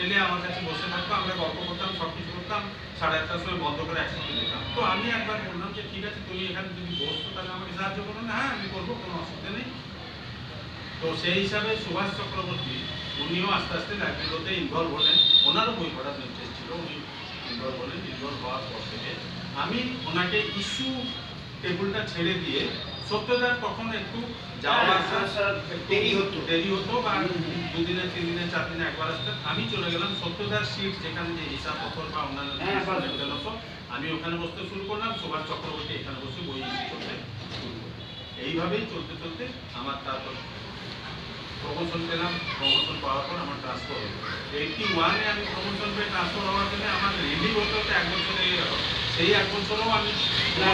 এলে আমার কাছে বসে থাকতো, আমরা গল্প করতাম, সব কিছু করতাম, 8:30টার সময় বন্ধ করে একসঙ্গে যেতাম। তো আমি একবার বললাম যে ঠিক আছে তুমি এখানে যদি বসতো তাহলে আমাকে সাহায্য করো না। হ্যাঁ আমি করবো, কোনো অসুবিধা নেই। তো সেই হিসাবে সুভাষ চক্রবর্তী উনিও আস্তে আস্তে লাইব্রেরিতে ইনভলভ হলেন, ওনারও বই পড়ার ইন্টারেস্ট ছিল, উনি ইনভলভ হলেন। ইনভলভ হওয়ার পর থেকে আমি ওনাকে ইস্যু টেবিলটা ছেড়ে দিয়ে সত্যদার তখন একটু যাওয়া আসা দেরি হতো বা 2 দিনে 3 দিনে 4 দিনে একবার আসতেন। আমি চলে গেলাম সত্যদার সিট, যেখানে যে হিসাব পত্র বা অন্যান্য হতো, আমি ওখানে বসতে শুরু করলাম। সুভাষ চক্রবর্তী এখানে বসে বই ইস্যু করতে শুরু করলেন। এইভাবেই চলতে চলতে আমার তারপর প্রমোশন পেলাম। প্রমোশন পাওয়ার পর আমার ট্রান্সফার হলো 81-এ। আমি প্রমোশন পেয়ে ট্রান্সফার হওয়ার জন্য আমার রিলিভ হতে হতে 1 বছর লেগে গেল। সেই 1 বছরও আমি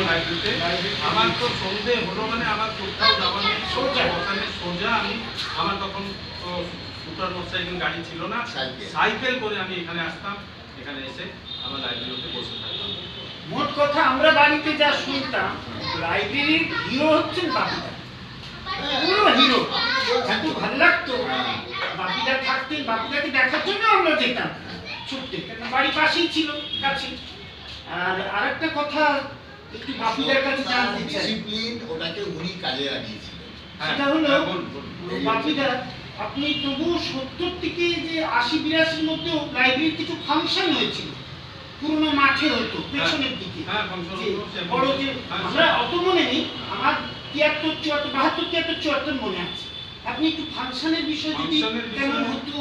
লাইব্রেরিতে, আমার তো সন্ধে হলো মানে আমার কোথাও যাওয়া নেই, সোজা আমি, আমার তখন তো সুপার মোটরসাইকেল গাড়ি ছিল না, সাইকেল করে আমি এখানে আসতাম, এখানে এসে আমার লাইব্রেরিতে বসে থাকতাম। মোট কথা আমরা বাড়িতে যা শুনতাম, লাইব্রেরির হিরো হচ্ছেন বাপিদা, পুরো হিরো। এত ভালো লাগতো, বাপিদা থাকতেন, বাপিদাকে দেখার জন্য আমরা যেতাম ছুটতে, কেন বাড়ি পাশেই ছিল, কাছে। আর আরেকটা কথা একটু বাপিদার কাছে জানতে চাই, ডিসিপ্লিন ওটাকে উনি কাজে লাগিয়েছিলেন। সেটা হলো বাপিদা, আপনি তবু 70 থেকে যে 80-82-র মধ্যেও লাইব্রেরির কিছু ফাংশন হয়েছিল, পুরোনো মাঠে হতো পেছনের দিকে, বড় যে, আমরা অত মনে নেই, আমার 73, 74, 72, 73, 74 মনে আছে। আপনি একটু ফাংশনের বিষয় যদি কেমন হতো,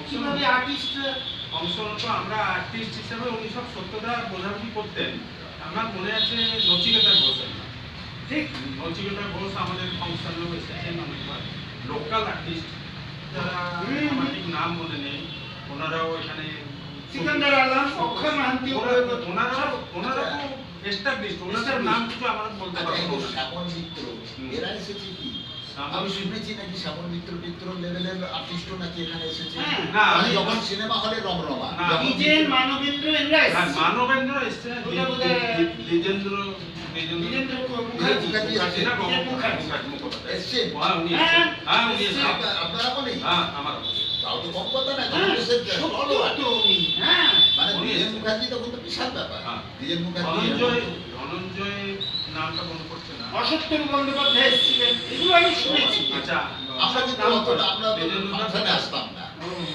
কিভাবে আর্টিস্টরা ফাংশন হতো, আমরা আর্টিস্ট হিসেবে উনি সব সত্যতা বোঝাবুঝি করতেন। আমার মনে আছে নচিকেতা ঘোষ, ঠিক নচিকেতা ঘোষ আমাদের ফাংশনেও এসেছেন অনেকবার। লোকাল আর্টিস্ট যারা আমার ঠিক নাম মনে নেই, ওনারাও এখানে, সিকান্দার আলম, অক্ষয় মাহান্তি, ওনারা তো এস্টাবলিশড, ওনাদের নাম কিছু আমরা বলতে পারবো না। শ্যামল মিত্র এরা এসেছে কি? আমি শুনেছি নাকি শ্যামল মিত্র লেভেলের আর্টিস্টও নাকি এখানে এসেছে। না, আমি যখন সিনেমা হলে রমরমা, বিজেন, মানবেন্দ্র, এরা এসেছে। মানবেন্দ্র এসেছে, দ্বিজেন্দ্র মুখার্জি এসছে। আপনারা বলেন আমার তাও তো কম কথা না, মানে দ্বিজেন মুখার্জি তখন তো বিশাল ব্যাপার। দ্বিজেন মুখার্জি, ধনঞ্জয় নামটা মনে পড়ছে না, অসত্যম বন্দ্যোপাধ্যায় এসেছিলেন, এগুলো আমি শুনেছি। আচ্ছা, আমরা কিন্তু অতটা আমরা ফাংশনে আসতাম না,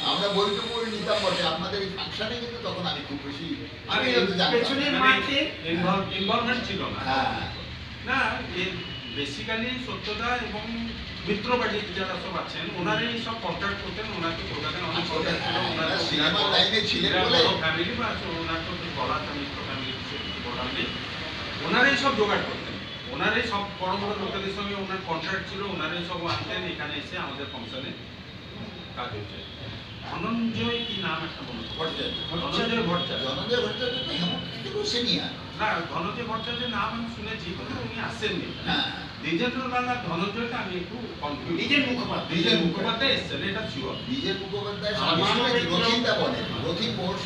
আমরা বইটা পড়ে নিতাম বটে। আপনাদের এই ফাংশনে কিন্তু তখন আমি খুব বেশি পেছনের মাঠে ইনভলভমেন্ট ছিল না। হ্যাঁ না, বেসিক্যালি সত্যদা এবং মিত্রবাড়ি যারা সব আছেন, ওনারাই সব কন্ট্যাক্ট করতেন, ওনাকে প্রধানের অনেক কন্ট্যাক্ট ছিল, ওনার সিনেমার লাইনে ছিলেন বলে ফ্যামিলি বা ওনার তো বলা মিত্র ফ্যামিলি বলার নেই, ওনারাই সব জোগাড় করতেন, ওনারাই সব বড় বড় লোকেদের সঙ্গে ওনার কন্ট্রাক্ট ছিল, ওনারাই সব আনতেন এখানে এসে আমাদের ফাংশনে কাজ হচ্ছে। ধনঞ্জয় কি নাম একটা বলতো, ধনঞ্জয় ভট্টাচার্য। ধনঞ্জয় ভট্টাচার্য তো হেমন্ত সিনিয়র না, ধনঞ্জয় ভট্টাচার্যের নাম আমি শুনেছি, কিন্তু উনি আসেননি। হ্যাঁ, দ্বিজেন্দ্রলাল আর ধনঞ্জয়টা আমি একটু কনফিউজ। দ্বিজেন মুখোপাধ্যায়, দ্বিজেন মুখোপাধ্যায় এসছেন, এটা শিওর। বিজয় মুখোপাধ্যায় রথিনদা বলেন, রথিন বোস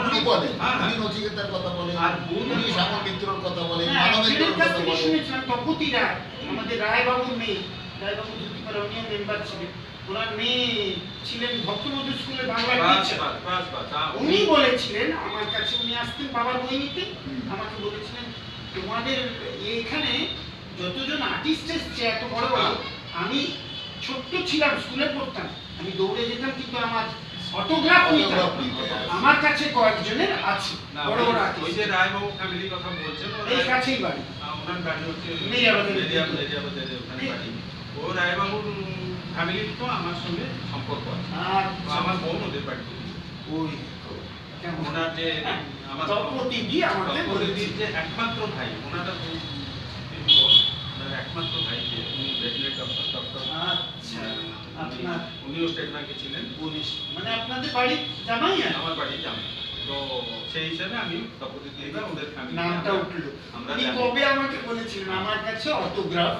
উনি বলেন, উনি নচিকেতার কথা বলেন, আর উনি শ্যামল মিত্রর কথা বলেন, হ্যাঁ, মানবেন্দ্রর কাছ কথা থেকে বলেন। শুনেছিলাম তপতি রায়, আমাদের রায়বাবুর মেয়ে, রায়বাবু জ্যোতিপাড়া উনিও মেম্বার ছিলেন, ওনার মেয়ে ছিলেন ভক্তমধু স্কুলে বাংলা টিচার। উনি বলেছিলেন আমার কাছে, উনি আসতেন বাবার বই নিতে, আমাকে বলেছিলেন তোমাদের এখানে যতজন আর্টিস্ট এসছে এত বড় বড়, আমি ছোট্ট ছিলাম, স্কুলে পড়তাম, আমি দৌড়ে যেতাম, কিন্তু আমার অটোগ্রাফ নিতাম, আমার কাছে কয়েকজনের আছে বড় বড় আর্টিস্ট। ওই যে রায়বাবু ফ্যামিলির কথা বলছেন, এই কাছেই বাড়ি, ওনার বাড়ি হচ্ছে মেরিয়াবাজারে। ওখানে বাড়ি। ও রায়বাবুর ফ্যামিলির তো আমার সঙ্গে সম্পর্ক আছে। তো আমার বোন ওদের বাড়িতে ওই কেমন ওনার যে আমার তপতিদি আমাদের তপতিদির যে একমাত্র ভাই, ওনারা তো ওনার একমাত্র ভাই যে উনি ভেটেরিনারি ডক্টর। আচ্ছা, আপনার উনিও স্টেট ব্যাংকে ছিলেন। মানে আপনাদের বাড়ির জামাই আর আমার বাড়ির জামাই। তো সেই হিসাবে আমি তপতিদি বা ওদের ফ্যামিলি নামটা উঠলো। আমরা উনি জানি। কবে আমাকে বলেছিলেন আমার কাছে অটোগ্রাফ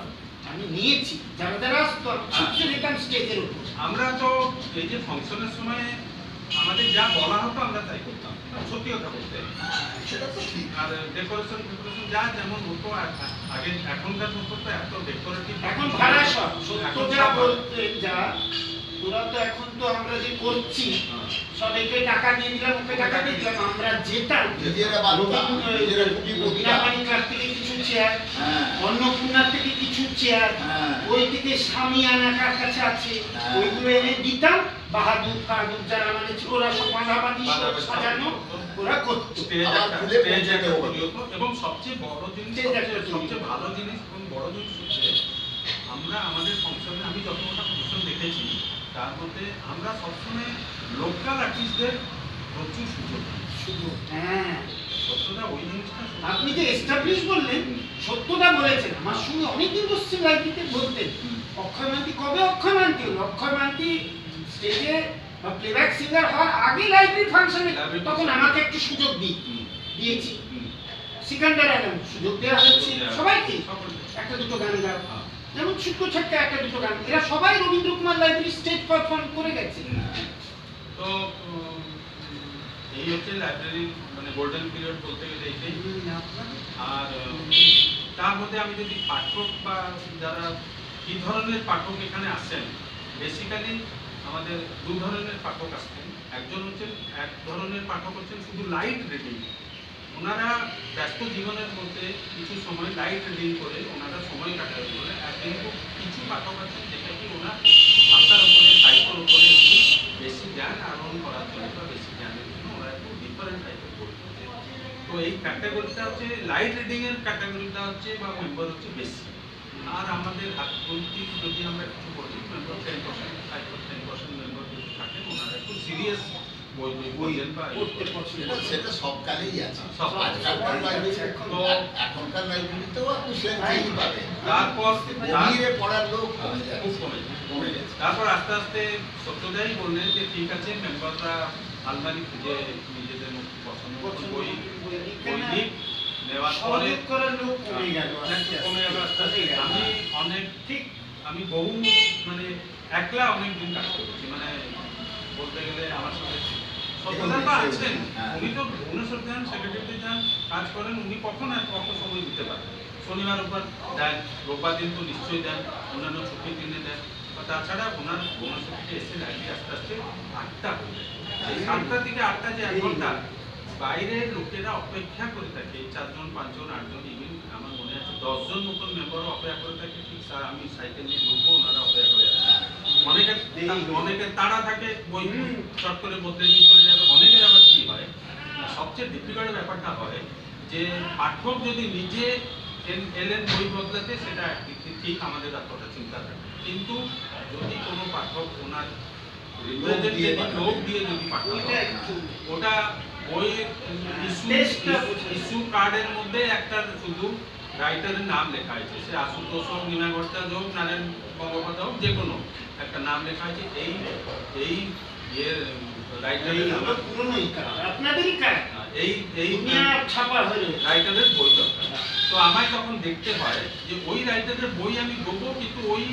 আমি নিয়েছি, যারা যারা আসতো শিখতে যেতাম স্টেজের উপর। আমরা তো এই যে ফাংশনের সময় আমাদের যা বলা হতো আমরা তাই করতাম, সত্যি কথা বলতে। সেটা তো ঠিক। আর ডেকোরেশন যা যেমন হতো আগে, এখনকার মতো তো এত ডেকোরেটিভ এখন ভাড়া সব সত্যটা বলতে যা, ওরা তো এখন তো আমরা যে করছি সবাইকে টাকা দিয়ে দিলাম, ওকে টাকা দিয়ে দিলাম, আমরা যেতাম নিজেরা বাঁধতাম, নিজেরা খুঁটি করতাম। বিনাপানি ক্লাব থেকে কিছু চেয়ার, হ্যাঁ। অন্নপূর্ণার থেকে কিছু চেয়ার, হ্যাঁ। ওই থেকে সামিয়ানা কার কাছে আছে হ্যাঁ। ওইগুলো এনে দিতাম। বাহাদুর ফাহাদুর যারা মানে ছিল ওরা সব বাঁধাবাঁধি সব বাঁধাবাঁধি সাজানো ওরা করতো। আবার খুলে পৌঁছাতে হতো। এবং সবচেয়ে বড় জিনিস, Stage একটা তৈরি সবচেয়ে ভালো জিনিস এবং বড় জিনিস হচ্ছে আমরা আমাদের ফাংশনে, আমি যত কটা ফাংশন দেখেছি তার মধ্যে আমরা সবসময় লোকাল আর্টিস্টদের প্রচুর সুযোগ দিই। শুধু হ্যাঁ, সত্যটা ওই জিনিসটা আপনি যে এস্টাবলিশ বললেন সত্যটা বলেছেন। আমার সঙ্গে অনেকদিন বসছে লাইব্রেরিতে বলতেন অক্ষয় মান্তি কবে অক্ষয় মান্তি হলো, অক্ষয় মান্তি স্টেজে বা প্লেব্যাক সিঙ্গার হওয়ার আগে লাইব্রেরি ফাংশনে, তখন আমাকে একটু সুযোগ দিয়েছি। সিকান্দার আলম সুযোগ দেওয়া হচ্ছে সবাইকে, একটা দুটো গান গাও, যেমন ছোট্ট ছোট্ট একটা দুটো গান, এরা সবাই Rabindra Kumar library stage perform করে গেছে। তো এই হচ্ছে লাইব্রেরির মানে গোল্ডেন পিরিয়ড বলতে গেলে এইটাই। আর তার মধ্যে আমি যদি পাঠক বা যারা কি ধরনের পাঠক এখানে আসেন, বেসিক্যালি আমাদের দু ধরনের পাঠক আসছেন। এক ধরনের পাঠক হচ্ছেন শুধু লাইট রিডিং। ওনারা ব্যস্ত জীবনের মধ্যে কিছু সময় লাইট রিডিং করে ওনারা সময় কাটাতে বলে। আর কিন্তু কিছু পাঠক আছেন যেটা কি ওনার ভাষার উপরে, সাহিত্যের উপরে একটু বেশি জ্ঞান আহরণ করার জন্য বা বেশি জ্ঞানের জন্য ওরা একটু ডিফারেন্ট টাইপের বই পড়ছে। তো এই ক্যাটাগরিটা হচ্ছে লাইট রিডিং এর ক্যাটাগরিটা হচ্ছে বা মেম্বার হচ্ছে বেশি। আর আমাদের হাত গণতি যদি আমরা কিছু বলি, মেম্বার 10%, 5-10% মেম্বার যদি থাকেন ওনারা একটু সিরিয়াস বই বলছেন বা পড়তে পছন্দ করে। সেটা সব কালেই আছে। সব কালে। আজকালকার লাইব্রেরি এখনকার লাইব্রেরিতেও আপনি সেরকমই পাবেন। তারপর গভীরে পড়ার লোক কমে খুব যাচ্ছে। কমে গেছে। তারপর আস্তে আস্তে সত্যদাই বললেন যে ঠিক আছে, মেম্বাররা আলমারি খুঁজে নিজেদের মধ্যে পছন্দ মতো বই দিক, নেওয়ার পরে সহযোগ করার লোক কমে গেল, আস্তে কমে আস্তে। গেল আস্তে আস্তে। আমি অনেক ঠিক, আমি বহু মানে একলা অনেক দিন কাজ করেছি, মানে বলতে গেলে আমার সাথে সত্যদা আছেন, উনি তো ভুবনেশ্বর যান, সেক্রেটারিতে যান, কাজ করেন, উনি কখন কত সময় দিতে পারেন। শনিবার রোববার দেন, রোববার দিন তো নিশ্চয়ই দেন, অন্যান্য ছুটির দিনে দেন। বা তাছাড়া ওনার ভুবনেশ্বর থেকে এসে লাইব্রেরি আস্তে আস্তে 8টা হয়ে যায়। এই 7টা থেকে 8টা যে 1 ঘন্টা বাইরের লোকেরা অপেক্ষা করে থাকে, 4 জন 5 জন 8 জন, ইভেন আমার মনে আছে 10 জন মতন মেম্বারও অপেক্ষা করে থাকে। ঠিক স্যার আমি সাইকেল নিয়ে ঢুকবো, ওনারা অপেক্ষা করে আছে। অনেকের তাড়া থাকে, বই চট করে বদলে নিয়ে চলে যাবে। অনেকের আবার কি হয়, সবচেয়ে ডিফিকাল্ট ব্যাপারটা হয় যে পাঠক যদি নিজে এলেন বই বদলাতে, সেটা ঠিক আমাদের এতটা চিন্তা থাকে। কিন্তু যদি কোনো পাঠক ওনার লোক দিয়ে যদি পাঠাতে, ওটা ওই ইস্যু কার্ডের মধ্যে একটা শুধু রাইটারের নাম লেখা আছে, সে আশুতোষ হোক, নীনা ভট্টাচার্য হোক, নারায়ণ গঙ্গোপাধ্যায় হোক, যে কোনো একটা নাম লেখা আছে। এই রাইটারের আপনাদেরই কাজ, এই ছাপা হয়ে রাইটারের বই দরকার। তো আমায় তখন দেখতে হয় যে ওই রাইটারের বই আমি দেবো, কিন্তু ওই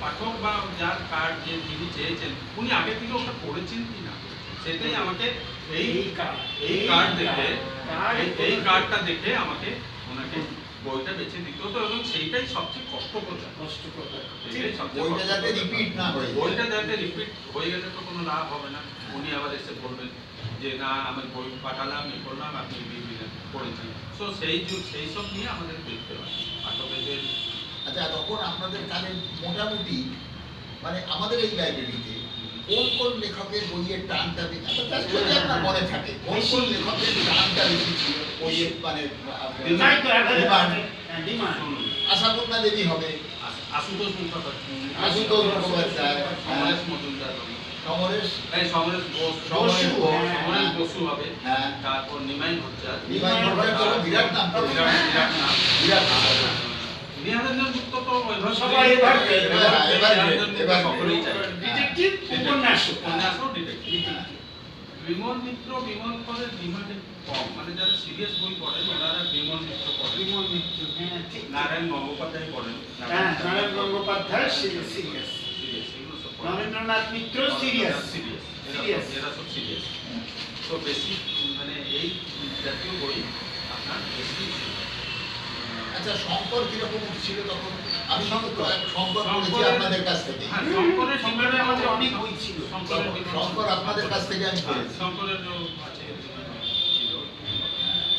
পাঠক বা যার কার্ড যে যিনি চেয়েছেন উনি আগে থেকে ওটা পড়েছেন কি না, সেটাই আমাকে এই কার্ড দেখে, এই কার্ডটা দেখে আমাকে ওনাকে বইটা বেছে দিতে হতো। এবং সেইটাই সবচেয়ে কষ্টকর। বইটা যাতে রিপিট না হয়, বইটা যাতে রিপিট হয়ে গেলে তো কোনো লাভ হবে না। উনি আবার এসে বলবেন যে না, আমি বই পাঠালাম, এ করলাম, আপনি পড়েছেন। সো সেই সব নিয়ে আমাদের দেখতে হয় পাঠকদের। আচ্ছা, তখন আপনাদের কানে মোটামুটি মানে আমাদের এই লাইব্রেরিতে কোন কোন লেখকের বইয়ের টানটা বেশি, আপনার মনে থাকে কোন কোন লেখকের টানটা বেশি ছিল বইয়ের, মানে আশাপূর্ণা দেবী হবে, আশুতোষ মুখোপাধ্যায়, আশুতোষ মুখোপাধ্যায়, সমরেশ মজুমদার হবে, সমরেশ সমরেশ বোস, সমরেশ বোস, সমরেশ বসু হবে, হ্যাঁ। তারপর নিমাই ভট্টাচার্য, নিমাই ভট্টাচার্য তো বিরাট নাম তো। বিরাট নাম, বিরাট নাম। নিহারেন্দ্র গুপ্ত তো সবাই এবার সকলেই চাই। ডিটেকটিভ উপন্যাস উপন্যাসও ডিটেকটিভ। বিমল মিত্র, বিমল পদের ডিমান্ড কম, মানে যারা সিরিয়াস বই পড়েন ওনারা বিমল মিত্র পড়েন, বিমল মিত্র, হ্যাঁ ঠিক। নারায়ণ গঙ্গোপাধ্যায় পড়েন, হ্যাঁ, নারায়ণ গঙ্গোপাধ্যায় সিরিয়াস, সিরিয়াস, এগুলো সব পড়েন। নরেন্দ্রনাথ মিত্র সিরিয়াস, সিরিয়াস, সিরিয়াস। এরা সব সিরিয়াস। তো বেশি মানে এই জাতীয় বই আপনার বেশি। আচ্ছা, শঙ্কর কিরকম ছিল তখন? আমি শঙ্কর পড়েছি আপনাদের কাছ থেকে। হ্যাঁ, শঙ্করের শঙ্করের আমাদের অনেক বই ছিল। শঙ্কর আপনাদের কাছ থেকে আমি পড়েছি। শঙ্করের যে আছে ছিল,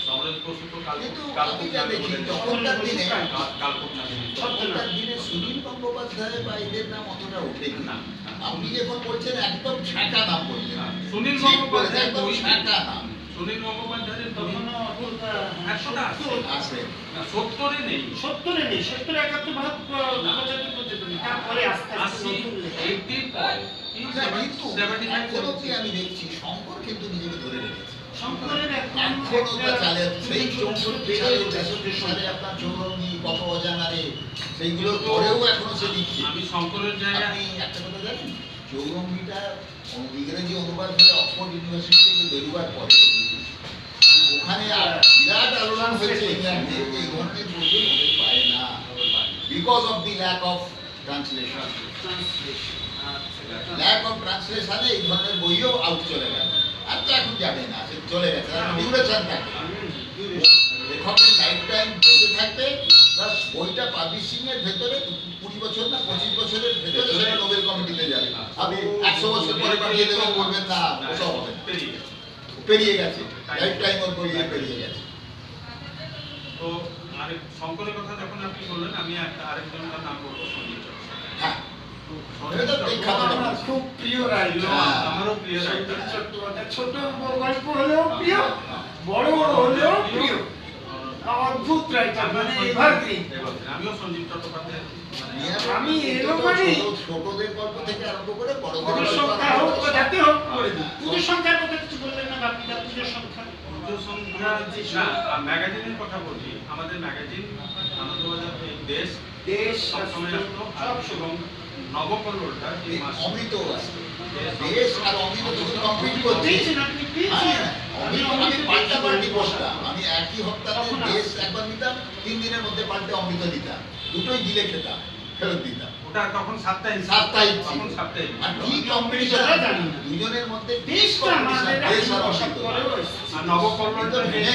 সমরেশ বসু তো কিন্তু আমি যা দেখি তখনকার দিনে তখনকার কাল্পনিক দিনে সুনীল গঙ্গোপাধ্যায় বা এদের নাম অতটা ওঠেনি। না। আপনি যখন বলছেন একদম ছাঁকা নাম বললেন। সুনীল ঠিক বলেছেন, গঙ্গোপাধ্যায় একদম ছাঁকা নাম। সুনীল গঙ্গোপাধ্যায়ের তখনও অতটা 100টা আছে। আছে। না, 70-এ নেই, 70-এ নেই, 70, 71, 72, 75 পর্যন্ত নেই। তারপরে আস্তে আস্তে 80, নতুন লেখা। 80 পরে না, কিন্তু 75 এখন অবধি আমি দেখছি শঙ্কর কিন্তু নিজেকে ধরে রেখেছে। শঙ্করের এখনো তা চালে আছে। সেই 64 সালে, 63 সালে সালে আপনার চৌরঙ্গি, কত অজানারে, সেইগুলোর পরেও এখনো সে লিখছে। আমি শঙ্করের জায়গায় আপনি একটা কথা জানেন, চৌরঙ্গিটা ইংরেজি অনুবাদ হয়ে অক্সফোর্ড ইউনিভার্সিটি থেকে বেরোবার পরে ওখানে বিরাট আলোড়ন হয়েছে ইংল্যান্ডে যে এই ধরনের বই ওদের পায় না, because of the lack of translation. Lack of ট্রান্সলেশনে এই ধরনের বইও আউট চলে গেল। আর তো এখন যাবে না, সে চলে গেছে। ডিউরেশন থাকে, লেখকের লাইফ টাইম বেঁচে থাকবে, প্লাস বইটা পাবলিশিং এর ভেতরে 20 বছর না 25 বছরের ভেতরে সেটা নোবেল কমিটিতে যাবে। আপনি 100 বছর পরে পাঠিয়ে দেবেন, বলবেন না, ওসব হবে না। পেরিয়ে গেছে। পেরিয়ে গেছে, লাইফ টাইম ওর বইয়ে পেরিয়ে গেছে। তো আরেক শঙ্করের কথা যখন আপনি বললেন, আমি একটা আরেকজনের নাম বলবো, সঞ্জীব চট্টোপাধ্যায়। হ্যাঁ, এটা তো বিখ্যাত আমার ব্যাপার। খুব প্রিয় রাইটার। হ্যাঁ। আমারও প্রিয় রাইটার। সঞ্জীব চট্টোপাধ্যায় ছোট গল্প হলেও প্রিয়, বড় হলেও প্রিয়। অদ্ভুত রাইটার, মানে এভারগ্রিন। আমিও সঞ্জীব চট্টোপাধ্যায় আমি এরকমই ছোটদের গল্প থেকে আরম্ভ করে বড়দের পুজোর গল্প সংখ্যা হোক বা যাতে হোক করে দিই। পুজোর সংখ্যার কথা কিছু বললেন না বাপিদা? পুজোর সংখ্যা পুজো সংখ্যা না, ম্যাগাজিনের কথা বলছি। আমাদের ম্যাগাজিন আনন্দবাজার, এই দেশ দেশ সবসময় আসতো, সব এবং নবকল্লোলটা এই মাস অমৃত আছে। দেশ আর অমৃত দুটো কমপ্লিট করছে। পেয়েছেন আপনি, পেয়েছেন। হ্যাঁ, আমি পাল্টাপাল্টি করতাম। আমি একই হপ্তাহে দেশ একবার নিতাম, 3 দিনের মধ্যে পাল্টে অমৃত দিতাম। দুটোই গিলে খেতাম, ফেরত দিতাম। ওটা তখন সাপ্তাহিক সাপ্তাহিক ছিল। তখন সাপ্তাহিক আর কি কম্পিটিশন জানি না। দুজনের মধ্যে দেশটা আমাদের দেশ আর বছর অমৃত। পরেও এসেছে। আর কিন্তু নবকল্লোলটা ভেঙে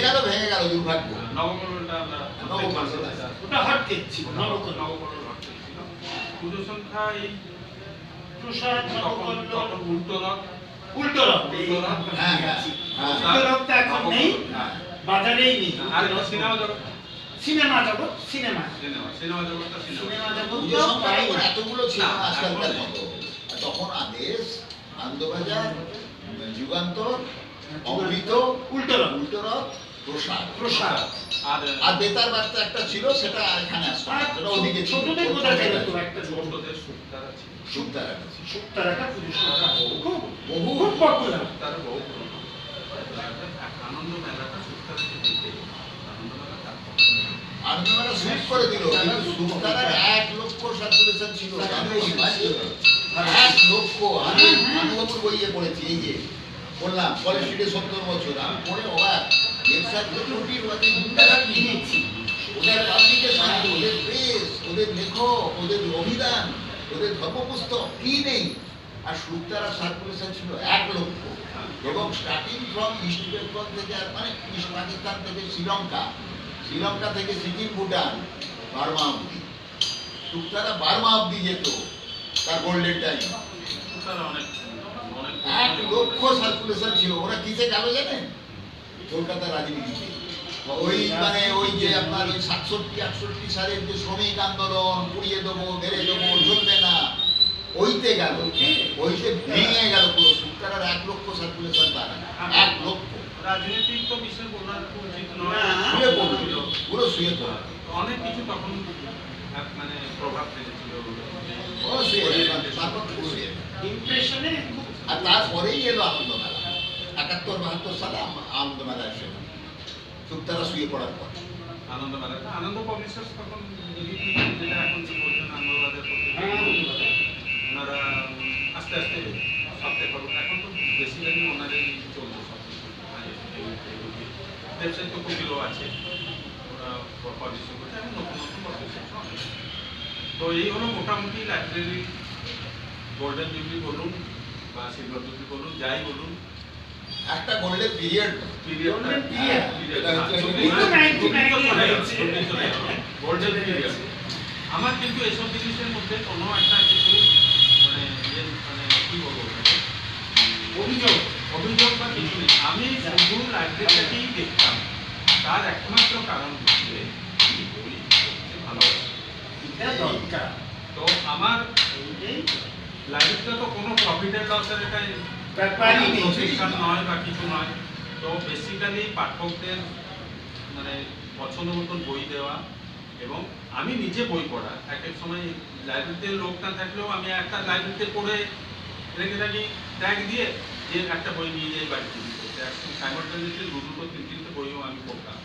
গেল দুর্ভাগ্য। নবকল্লোলটা আমরা প্রত্যেক মাসে ওটা হটকেক ছিল, নবকল্লোল। নবকল্লোল হচ্ছে ছিল। পুজো সংখ্যা এই প্রসাদ, তখন নবকল্লোল, উল্টো রথ, উল্টো রথ। হ্যাঁ, হ্যাঁ, হ্যাঁ। উল্টো রথটা এখন নেই, হ্যাঁ। বাজারেই নেই। আর একটা সিনেমা জগৎ, সিনেমা জগৎ, সিনেমা সিনেমা জগৎটা সিনেমা সিনেমা জগৎ পুজো সংখ্যা তখন এতগুলো ছিল না না, আজকালকার এখন মতো। আর তখন আদেশ, আনন্দবাজার, যুগান্তর, অমৃত, উল্টো রথ, উল্টোরথ, প্রসাদ। প্রসাদ। আর বেতার বার্তা একটা ছিল, সেটা এখানে আসতো না, সেটা ওদিকে ছিল। ছোটদের কোথায় বেরোতো একটা ছোটদের সুক্তারা ছিল, সুক্তার আছে। শুক্তারাটা পুজোর সংখ্যা খুব বহু খুব পপুলার। সুক্তারা বহু পুরনো। আনন্দ মেলাটা সুক্তারা দেখতে, আনন্দ মেলা তারপর আনন্দমেলা শুট করে দিল, কিন্তু সুক্তারার 1 লক্ষ সার্কুলেশন ছিল। আমি ওই মাঝে 1 লক্ষ। আমি আনুবাবুর বইয়ে পড়েছি, এই যে বললাম কলেজ স্ট্রিটে 70 বছর। আমি পড়ে অবাক, ওয়েবসাইট কোটির ওদের গুন্ডারা কিনেছি। ওদের পাবলিকেশন, ওদের প্রেস, ওদের লেখক, ওদের অভিধান, ওদের ধর্মপুস্তক কি নেই। আর সুক্তারার সার্কুলেশন ছিল 1 লক্ষ। এবং স্টার্টিং ফ্রম ইস্ট বেঙ্গল থেকে, মানে ইস্ট পাকিস্তান থেকে শ্রীলঙ্কা থেকে সিকিম, ভুটান, বার্মা অব্দি। সুক্তারা বার্মা অব্দি যেত তার গোল্ডেন টাইম। সুক্তারা অনেক অনেক 1 লক্ষ সার্কুলেশন ছিল। ওরা কিসে গেল জানেন? কলকাতা রাজনীতিতে। ওই মানে ওই যে আপনার ওই 67-68 সালের যে শ্রমিক আন্দোলন, পুড়িয়ে দেবো, মেরে দেবো, চলবে না, ওইতে গেল। ওইতে ভেঙে গেল পুরো। সুক্তারার 1 লক্ষ সার্কুলেশন তারা, 1 লক্ষ। রাজনীতিক তো বিষয় বলার উচিত নয়, না। শুয়ে পড়ল, পুরো শুয়ে পড়ল। অনেক কিছু তখন মানে প্রভাব ফেলেছিল তারপর ঘুরে ইমপ্রেশনে খুব আর তারপরেই এলো আনন্দ মেলা 71-72 সালে আনন্দ মেলা এসে সুপ্তারা শুয়ে পড়ার পর আনন্দ মেলাটা আনন্দ পাবলিশার্স তখন যেটা এখন কি বলছেন আনন্দবাজার ওনারা আস্তে আস্তে সপ্তাহে করবেন এখন তো বেসিক্যালি ওনারাই চলছে সব কিছু ওয়েবসাইট তো খুবইও আছে ওরা পাবলিশিং করছে এখন নতুন নতুন পাবলিশিং তো এই হলো মোটামুটি লাইব্রেরি গোল্ডেন জুবলি বলুন বা সিলভার জুবলি বলুন যাই বলুন একটা golden period Golden period. Golden period আমার কিন্তু এসব জিনিসের মধ্যে কোনো একটা কিছু মানে মানে কি বলবো অভিযোগ অভিযোগ বা কিছু নেই আমি শুধু লাইব্রেরিটাকেই দেখতাম তার একমাত্র কারণ হচ্ছে ভালোবাসা এটা দরকার তো আমার লাইব্রেরিটা তো কোনো প্রফিটের লসের এটা ব্যাপারই নেই। প্রতিষ্ঠান নয় বা কিছু নয় তো বেসিক্যালি পাঠকদের মানে পছন্দ মতন বই দেওয়া এবং আমি নিজে বই পড়া এক এক সময় লাইব্রেরিতে লোক না থাকলেও আমি একটা লাইব্রেরিতে পড়ে রেখে থাকি ট্যাগ দিয়ে যে একটা বই নিয়ে যাই বাড়িতে সাইমultaneously দুটো তিনটে বইও আমি পড়তাম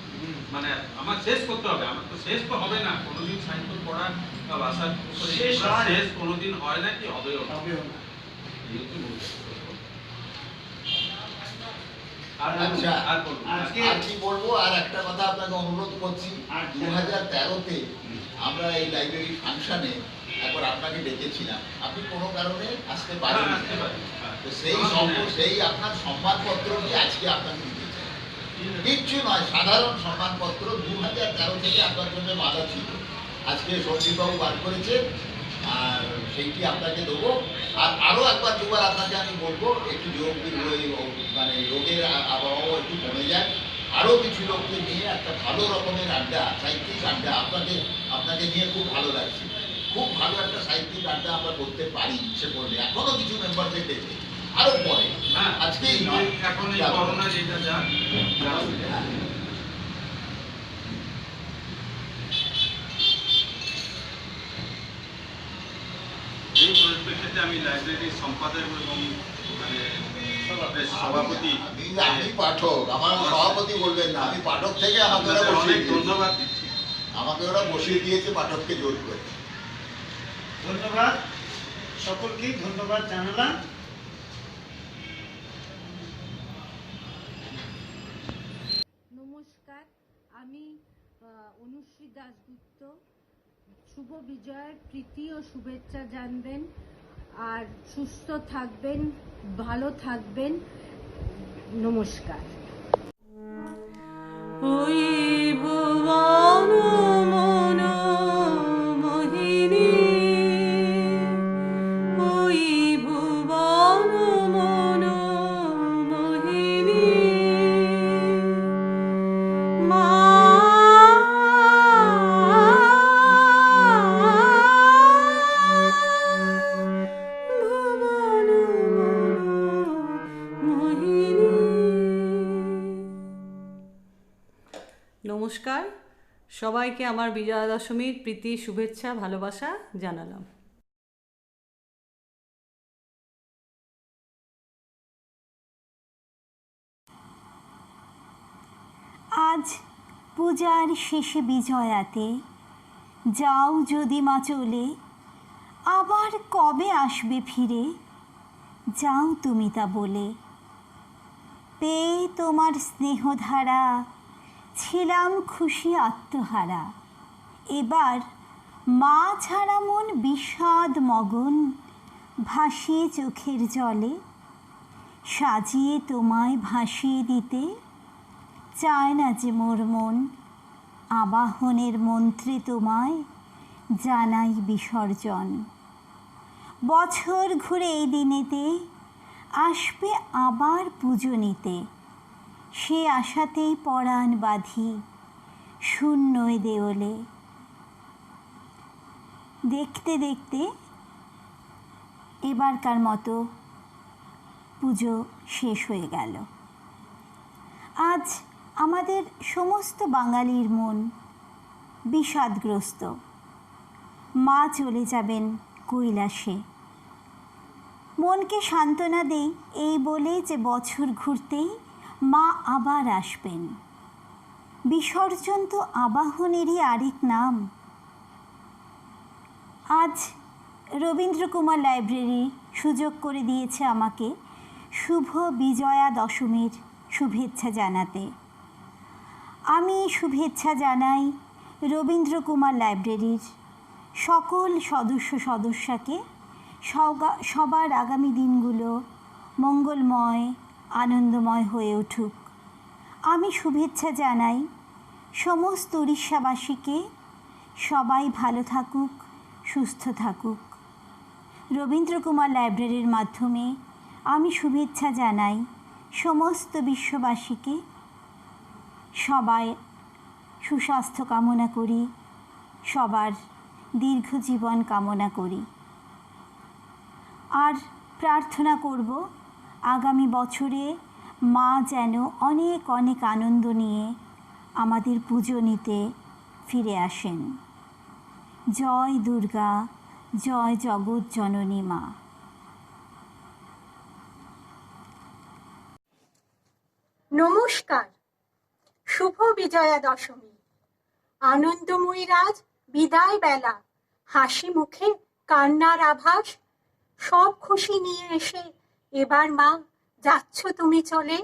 মানে আমার শেষ করতে হবে আমার তো শেষ তো হবে না কোনোদিন সাহিত্য পড়া বা ভাষার শেষ হয় না। শেষ কোনোদিন হয় না কি হবেও না হবেও না। এই হচ্ছে মূল কথা। আর আচ্ছা আর বলুন আজকে- আর কি বলবো আর একটা কথা আপনাকে অনুরোধ করছি আচ্ছা। 2013-তে আমরা এই লাইব্রেরি ফাংশনে একবার আপনাকে ডেকেছিলাম আপনি কোনো কারণে আসতে পারেন হ্যাঁ, আসতে পারি। হ্যাঁ। তো সেই আপনার সম্মানপত্রটি আজকে আপনাকে দিতে চাই কিচ্ছু নয় সাধারণ সম্মানপত্র 2013 থেকে আপনার জন্য বাধা ছিল আজকে সঞ্জীববাবু বার করেছে আর সেইটি আপনাকে দেবো আর আরও একবার দুবার আপনাকে আমি বলবো একটু মানে রোগের আবহাওয়া একটু কমে যায় আরও কিছু লোককে নিয়ে একটা ভালো রকমের আড্ডা সাহিত্যিক আড্ডা আপনাকে নিয়ে খুব ভালো লাগছে খুব ভালো একটা সাহিত্যিক আড্ডা আমরা করতে পারি ইচ্ছে করলে এখনো কিছু মেম্বারদের ডেকে আরও পরে হ্যাঁ আজকেই নয় এখন এই যাবো। করোনা যেটা যা হ্যাঁ। এই পরিপ্রেক্ষিতে আমি লাইব্রেরির সম্পাদক এবং মানে সভাপতি আমি পাঠক আমার সভাপতি বলবেন না আমি পাঠক থেকে আমাকে ওরা আপনাদের বসিয়ে অনেক দিয়েছে। ধন্যবাদ দিচ্ছি আমাকে ওরা বসিয়ে দিয়েছে পাঠককে জোর করে ধন্যবাদ সকলকেই ধন্যবাদ জানালাম নমস্কার আমি অনুশ্রী দাশগুপ্ত শুভ বিজয়ের প্রীতি ও শুভেচ্ছা জানবেন আর সুস্থ থাকবেন ভালো থাকবেন নমস্কার ওই ভুবন মন মোহিনী ওই ভুবন মন মোহিনী মা ভুবন মন মোহিনী নমস্কার সবাইকে আমার বিজয়া দশমীর প্রীতি শুভেচ্ছা ভালোবাসা জানালাম আজ পূজার শেষে বিজয়াতে যাও যদি মা চলে আবার কবে আসবে ফিরে যাও তুমি তা বলে পেয়ে তোমার স্নেহধারা ছিলাম খুশি আত্মহারা এবার মা ছাড়া মন বিষাদ মগন ভাসিয়ে চোখের জলে সাজিয়ে তোমায় ভাসিয়ে দিতে চায় না যে মোর মন আবাহনের মন্ত্রে তোমায় জানাই বিসর্জন বছর ঘুরে এই দিনেতে আসবে আবার পুজো নিতে সে আশাতেই পরাণ বাঁধি শূন্যই দেওলে দেখতে দেখতে এবারকার মতো পুজো শেষ হয়ে গেল আজ আমাদের সমস্ত বাঙালির মন বিষাদগ্রস্ত মা চলে যাবেন কৈলাসে। মনকে সান্ত্বনা দেই এই বলে যে বছর ঘুরতেই মা আবার আসবেন। বিসর্জন তো আবাহনেরই আরেক নাম। আজ রবীন্দ্রকুমার লাইব্রেরি সুযোগ করে দিয়েছে আমাকে শুভ বিজয়া দশমীর শুভেচ্ছা জানাতে। আমি শুভেচ্ছা জানাই রবীন্দ্রকুমার লাইব্রেরির সকল সদস্যকে। সবার আগামী দিনগুলো মঙ্গলময় আনন্দময় হয়ে উঠুক। আমি শুভেচ্ছা জানাই সমস্ত উড়িষ্যাবাসীকে, সবাই ভালো থাকুক, সুস্থ থাকুক। রবীন্দ্রকুমার লাইব্রেরির মাধ্যমে আমি শুভেচ্ছা জানাই সমস্ত বিশ্ববাসীকে। সবাই সুস্বাস্থ্য কামনা করি, সবার দীর্ঘ জীবন কামনা করি। আর প্রার্থনা করব আগামী বছরে মা যেন অনেক অনেক আনন্দ নিয়ে আমাদের পুজো নিতে ফিরে আসেন। জয় দুর্গা, জয় জগৎ জননী মা। নমস্কার, শুভ বিজয়া দশমী। আনন্দময়ী রাজ বিদায় বেলা, হাসি মুখে কান্নার আভাস। সব খুশি নিয়ে এসে এবার মা যাচ্ছ তুমি চলে।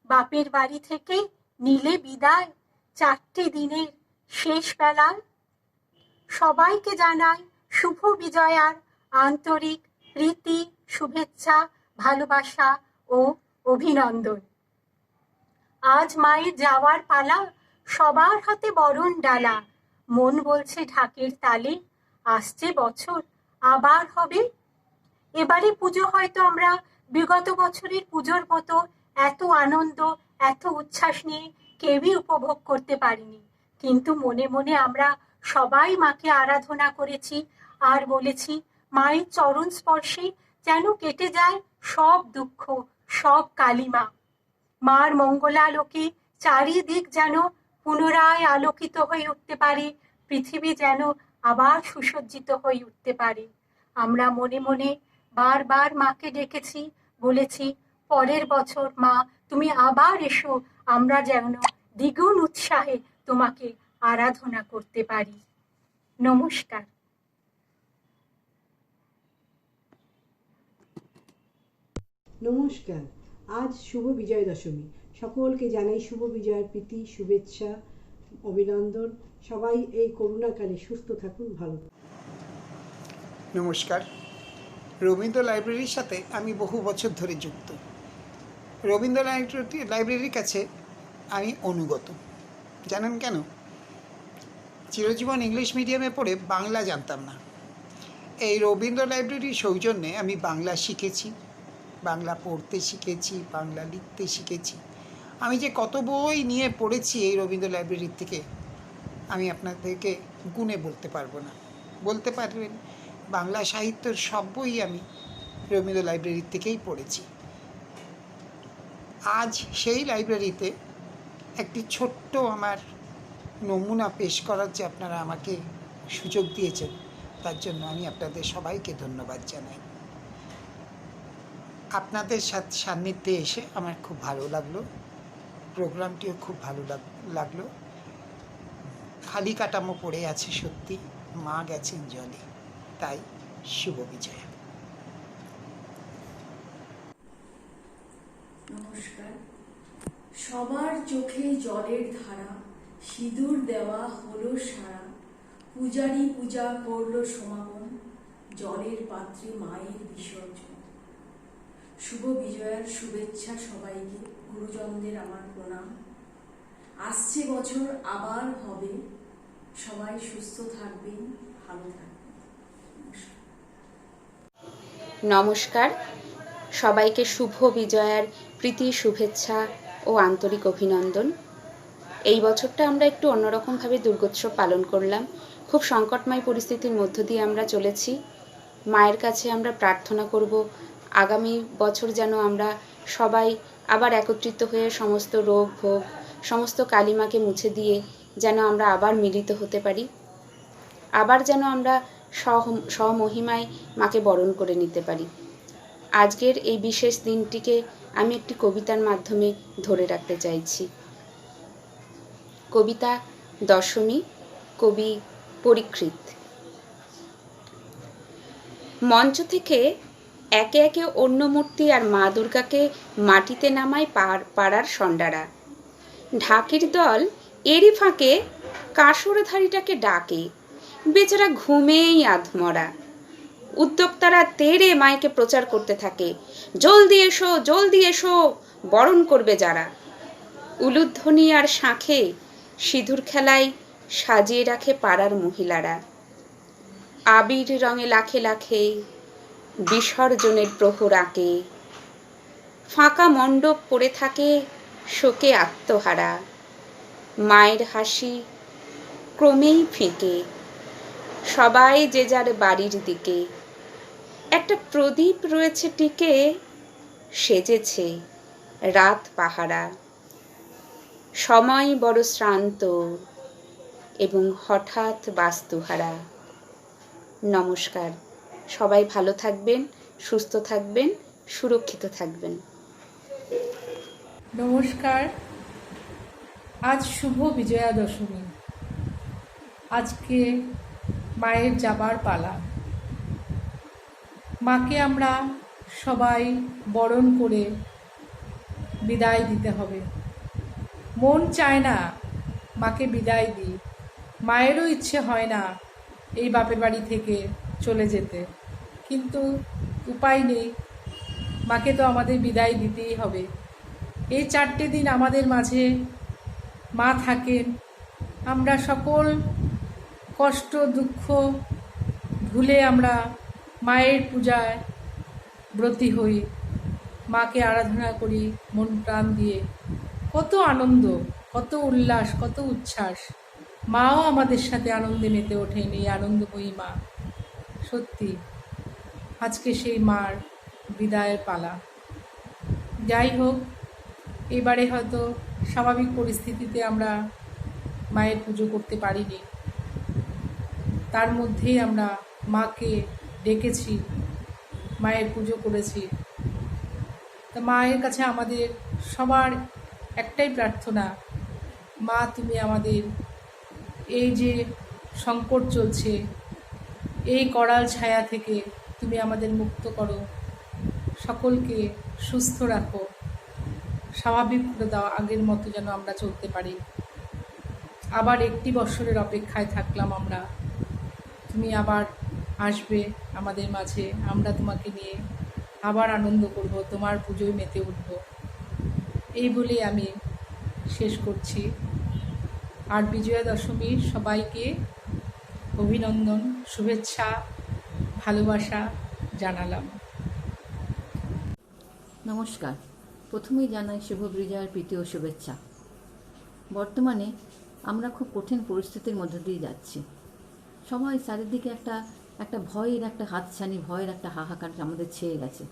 বাপের বাড়ি থেকে নিলে বিদায় 4টে দিনের শেষ বেলায়। সবাইকে জানাই শুভ বিজয়ার আন্তরিক প্রীতি, শুভেচ্ছা, ভালোবাসা ও অভিনন্দন। আজ মায়ের যাওয়ার পালা, সবার হাতে বরণ ডালা। মন বলছে ঢাকের তালে, আসছে বছর আবার হবে। এবারে পুজো হয়তো আমরা বিগত বছরের পুজোর মতো এত আনন্দ, এত উচ্ছ্বাস নিয়ে কেউই উপভোগ করতে পারিনি, কিন্তু মনে মনে আমরা সবাই মাকে আরাধনা করেছি আর বলেছি মায়ের চরণ স্পর্শে যেন কেটে যায় সব দুঃখ, সব কালিমা। মার মঙ্গলালোকে চারিদিক যেন পুনরায় আলোকিত হয়ে উঠতে পারে, পৃথিবী যেন আবার সুসজ্জিত হয়ে উঠতে পারে। আমরা মনে মনে বারবার মাকে ডেকেছি, বলেছি পরের বছর মা তুমি আবার এসো, আমরা যেন দ্বিগুণ উৎসাহে তোমাকে আরাধনা করতে পারি। নমস্কার। নমস্কার, আজ শুভ বিজয় দশমী। সকলকে জানাই শুভ বিজয়ের প্রীতি, শুভেচ্ছা, অভিনন্দন। সবাই এই করোনাকালে সুস্থ থাকুন, ভালো থাকুন। নমস্কার। রবীন্দ্র লাইব্রেরির সাথে আমি বহু বছর ধরে যুক্ত। রবীন্দ্র লাইব্রেরির কাছে আমি অনুগত। জানেন কেন? চিরজীবন ইংলিশ মিডিয়ামে পড়ে বাংলা জানতাম না। এই রবীন্দ্র লাইব্রেরির সৌজন্যে আমি বাংলা শিখেছি, বাংলা পড়তে শিখেছি, বাংলা লিখতে শিখেছি। আমি যে কত বই নিয়ে পড়েছি এই রবীন্দ্র লাইব্রেরির থেকে আমি আপনাদেরকে গুণে বলতে পারবো না। বলতে পারবেন বাংলা সাহিত্যের সব বই আমি রবীন্দ্র লাইব্রেরির থেকেই পড়েছি। আজ সেই লাইব্রেরিতে একটি ছোট্ট আমার নমুনা পেশ করার যে আপনারা আমাকে সুযোগ দিয়েছেন, তার জন্য আমি আপনাদের সবাইকে ধন্যবাদ জানাই। আপনাদের সান্নিধ্যে এসে আমার খুব ভালো লাগলো, প্রোগ্রামটিও খুব ভালো লাগলো। খালি কাটামো পড়ে আছে সত্যি, মা গেছেন জলে, তাই শুভ বিজয়া। নমস্কার। সবার চোখে জলের ধারা, সিঁদুর দেওয়া হলো সারা। পূজারি পূজা করলো সমাগম, জলের পাত্রে মায়ের বিসর্জন। শুভ বিজয়ার শুভেচ্ছা সবাইকে, গুরুজনদের আমার প্রণাম। আসছে বছর আবার হবে, সবাই সুস্থ থাকবেন, ভালো থাকবেন। নমস্কার, সবাইকে শুভ বিজয়ার প্রীতি, শুভেচ্ছা ও আন্তরিক অভিনন্দন। এই বছরটা আমরা একটু অন্যরকমভাবে দুর্গোৎসব পালন করলাম। খুব সংকটময় পরিস্থিতির মধ্য দিয়ে আমরা চলেছি। মায়ের কাছে আমরা প্রার্থনা করব আগামী বছর যেন আমরা সবাই আবার একত্রিত হয়ে সমস্ত রোগ ভোগ, সমস্ত কালিমাকে মুছে দিয়ে যেন আমরা আবার মিলিত হতে পারি, আবার যেন আমরা স্বমহিমায় মাকে বরণ করে নিতে পারি। আজকের এই বিশেষ দিনটিকে আমি একটি কবিতার মাধ্যমে ধরে রাখতে চাইছি। কবিতা দশমী, কবি পরিকৃত। মঞ্চ থেকে একে একে অন্য মূর্তি আর মা দুর্গাকে মাটিতে নামায় পাড়ার সন্ডারা। ঢাকির দল এরই ফাঁকে কাসরধারীটাকে ডাকে, বেচারা ঘুমেই আধমরা। উদ্যোক্তারা তেড়ে মাইকে প্রচার করতে থাকে, জলদি এসো, জলদি এসো, বরণ করবে যারা। উলুধ্বনি আর শাঁখে সিঁদুর খেলায় সাজিয়ে রাখে পাড়ার মহিলারা। আবির রঙে লাখে লাখে বিসর্জনের প্রহর আঁকে। ফাঁকা মণ্ডপ পড়ে থাকে শোকে আত্মহারা। মায়ের হাসি ক্রমেই ফিকে, সবাই যে যার বাড়ির দিকে। একটা প্রদীপ রয়েছে টিকে, সেজেছে রাত পাহারা। সময় বড় শ্রান্ত এবং হঠাৎ বাস্তুহারা। নমস্কার, সবাই ভালো থাকবেন, সুস্থ থাকবেন, সুরক্ষিত থাকবেন। নমস্কার, আজ শুভ বিজয়া দশমী। আজকে মায়ের যাবার পালা। মাকে আমরা সবাই বরণ করে বিদায় দিতে হবে। মন চায় না মাকে বিদায় দিই, মায়েরও ইচ্ছে হয় না এই বাপের বাড়ি থেকে চলে যেতে, কিন্তু উপায় নেই, মাকে তো আমাদের বিদায় দিতেই হবে। এই 4টে দিন আমাদের মাঝে মা থাকেন। আমরা সকল কষ্ট দুঃখ ভুলে আমরা মায়ের পূজায় ব্রতী হই, মাকে আরাধনা করি মন প্রাণ দিয়ে। কত আনন্দ, কত উল্লাস, কত উচ্ছ্বাস। মাও আমাদের সাথে আনন্দে মেতে ওঠেন, এই আনন্দময়ী মা। সত্যি আজকে সেই মার বিদায়ের পালা। যাই হোক, এবারে হয়তো স্বাভাবিক পরিস্থিতিতে আমরা মায়ের পুজো করতে পারিনি, তার মধ্যেই আমরা মাকে ডেকেছি, মায়ের পুজো করেছি। তা মায়ের কাছে আমাদের সবার একটাই প্রার্থনা, মা তুমি আমাদের এই যে সংকট চলছে, এই করাল ছায়া থেকে তুমি আমাদের মুক্ত করো, সকলকে সুস্থ রাখো, স্বাভাবিক করে দাও, আগের মতো যেন আমরা চলতে পারি। আবার 1 বছরের অপেক্ষায় থাকলাম আমরা, তুমি আবার আসবে আমাদের মাঝে, আমরা তোমাকে নিয়ে আবার আনন্দ করব, তোমার পুজোয় মেতে উঠব। এই বলে আমি শেষ করছি। আর বিজয়া দশমীর সবাইকে অভিনন্দন, শুভেচ্ছা, ভালোবাসা জানালাম। নমস্কার, প্রথমেই জানাই শুভ বিজয়ার প্রীতি ও শুভেচ্ছা। বর্তমানে আমরা খুব কঠিন পরিস্থিতির মধ্য দিয়ে যাচ্ছি। সবাই চারিদিকে একটা ভয়ের একটা হাতছানি, ভয়ের একটা হাহাকার আমাদের ছেয়ে গেছে।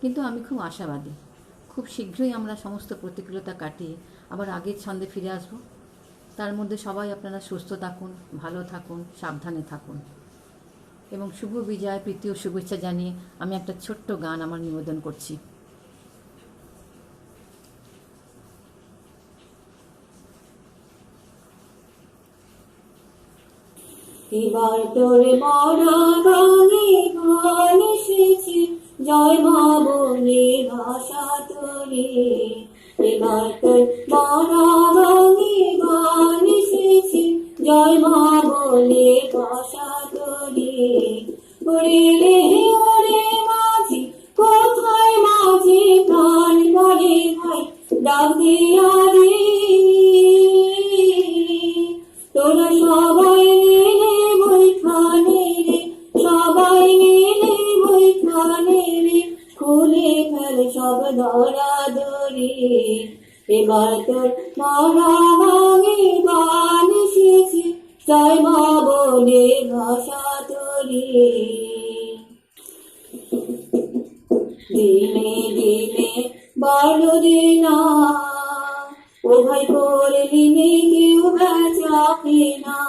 কিন্তু আমি খুব আশাবাদী, খুব শীঘ্রই আমরা সমস্ত প্রতিকূলতা কাটিয়ে আবার আগের ছন্দে ফিরে আসব। তার মধ্যে সবাই আপনারা সুস্থ থাকুন, ভালো থাকুন, সাবধানে থাকুন। এবং শুভ বিজয় প্রীতি ও শুভেচ্ছা জানিয়ে আমি একটা ছোট্ট গান আমার নিবেদন করছি। এবার তোর মরা গানে গান এসেছে, জয় মা বলে ভাষা তোরে। এবার তোর মরা গানে গান এসেছে, জয় মা বলে ভাষা তোরে। ওরে রে ওরে মাঝি, কোথায় মাঝি প্রাণ বলে ভাই, ডাক দিয়া রে। তোরা সবাই মিলে বৈঠানে রে, সবাই মিলে বৈঠানে রে, খুলে ফেল সব ধরা ধরে। এবার তোর মরা ভাঙে গান এসেছে, জয় মা বলে ভাষা তোরে। দিনে দিনে বড় দিনা, ও ভাই করলি নে কেউ বেচাকে না।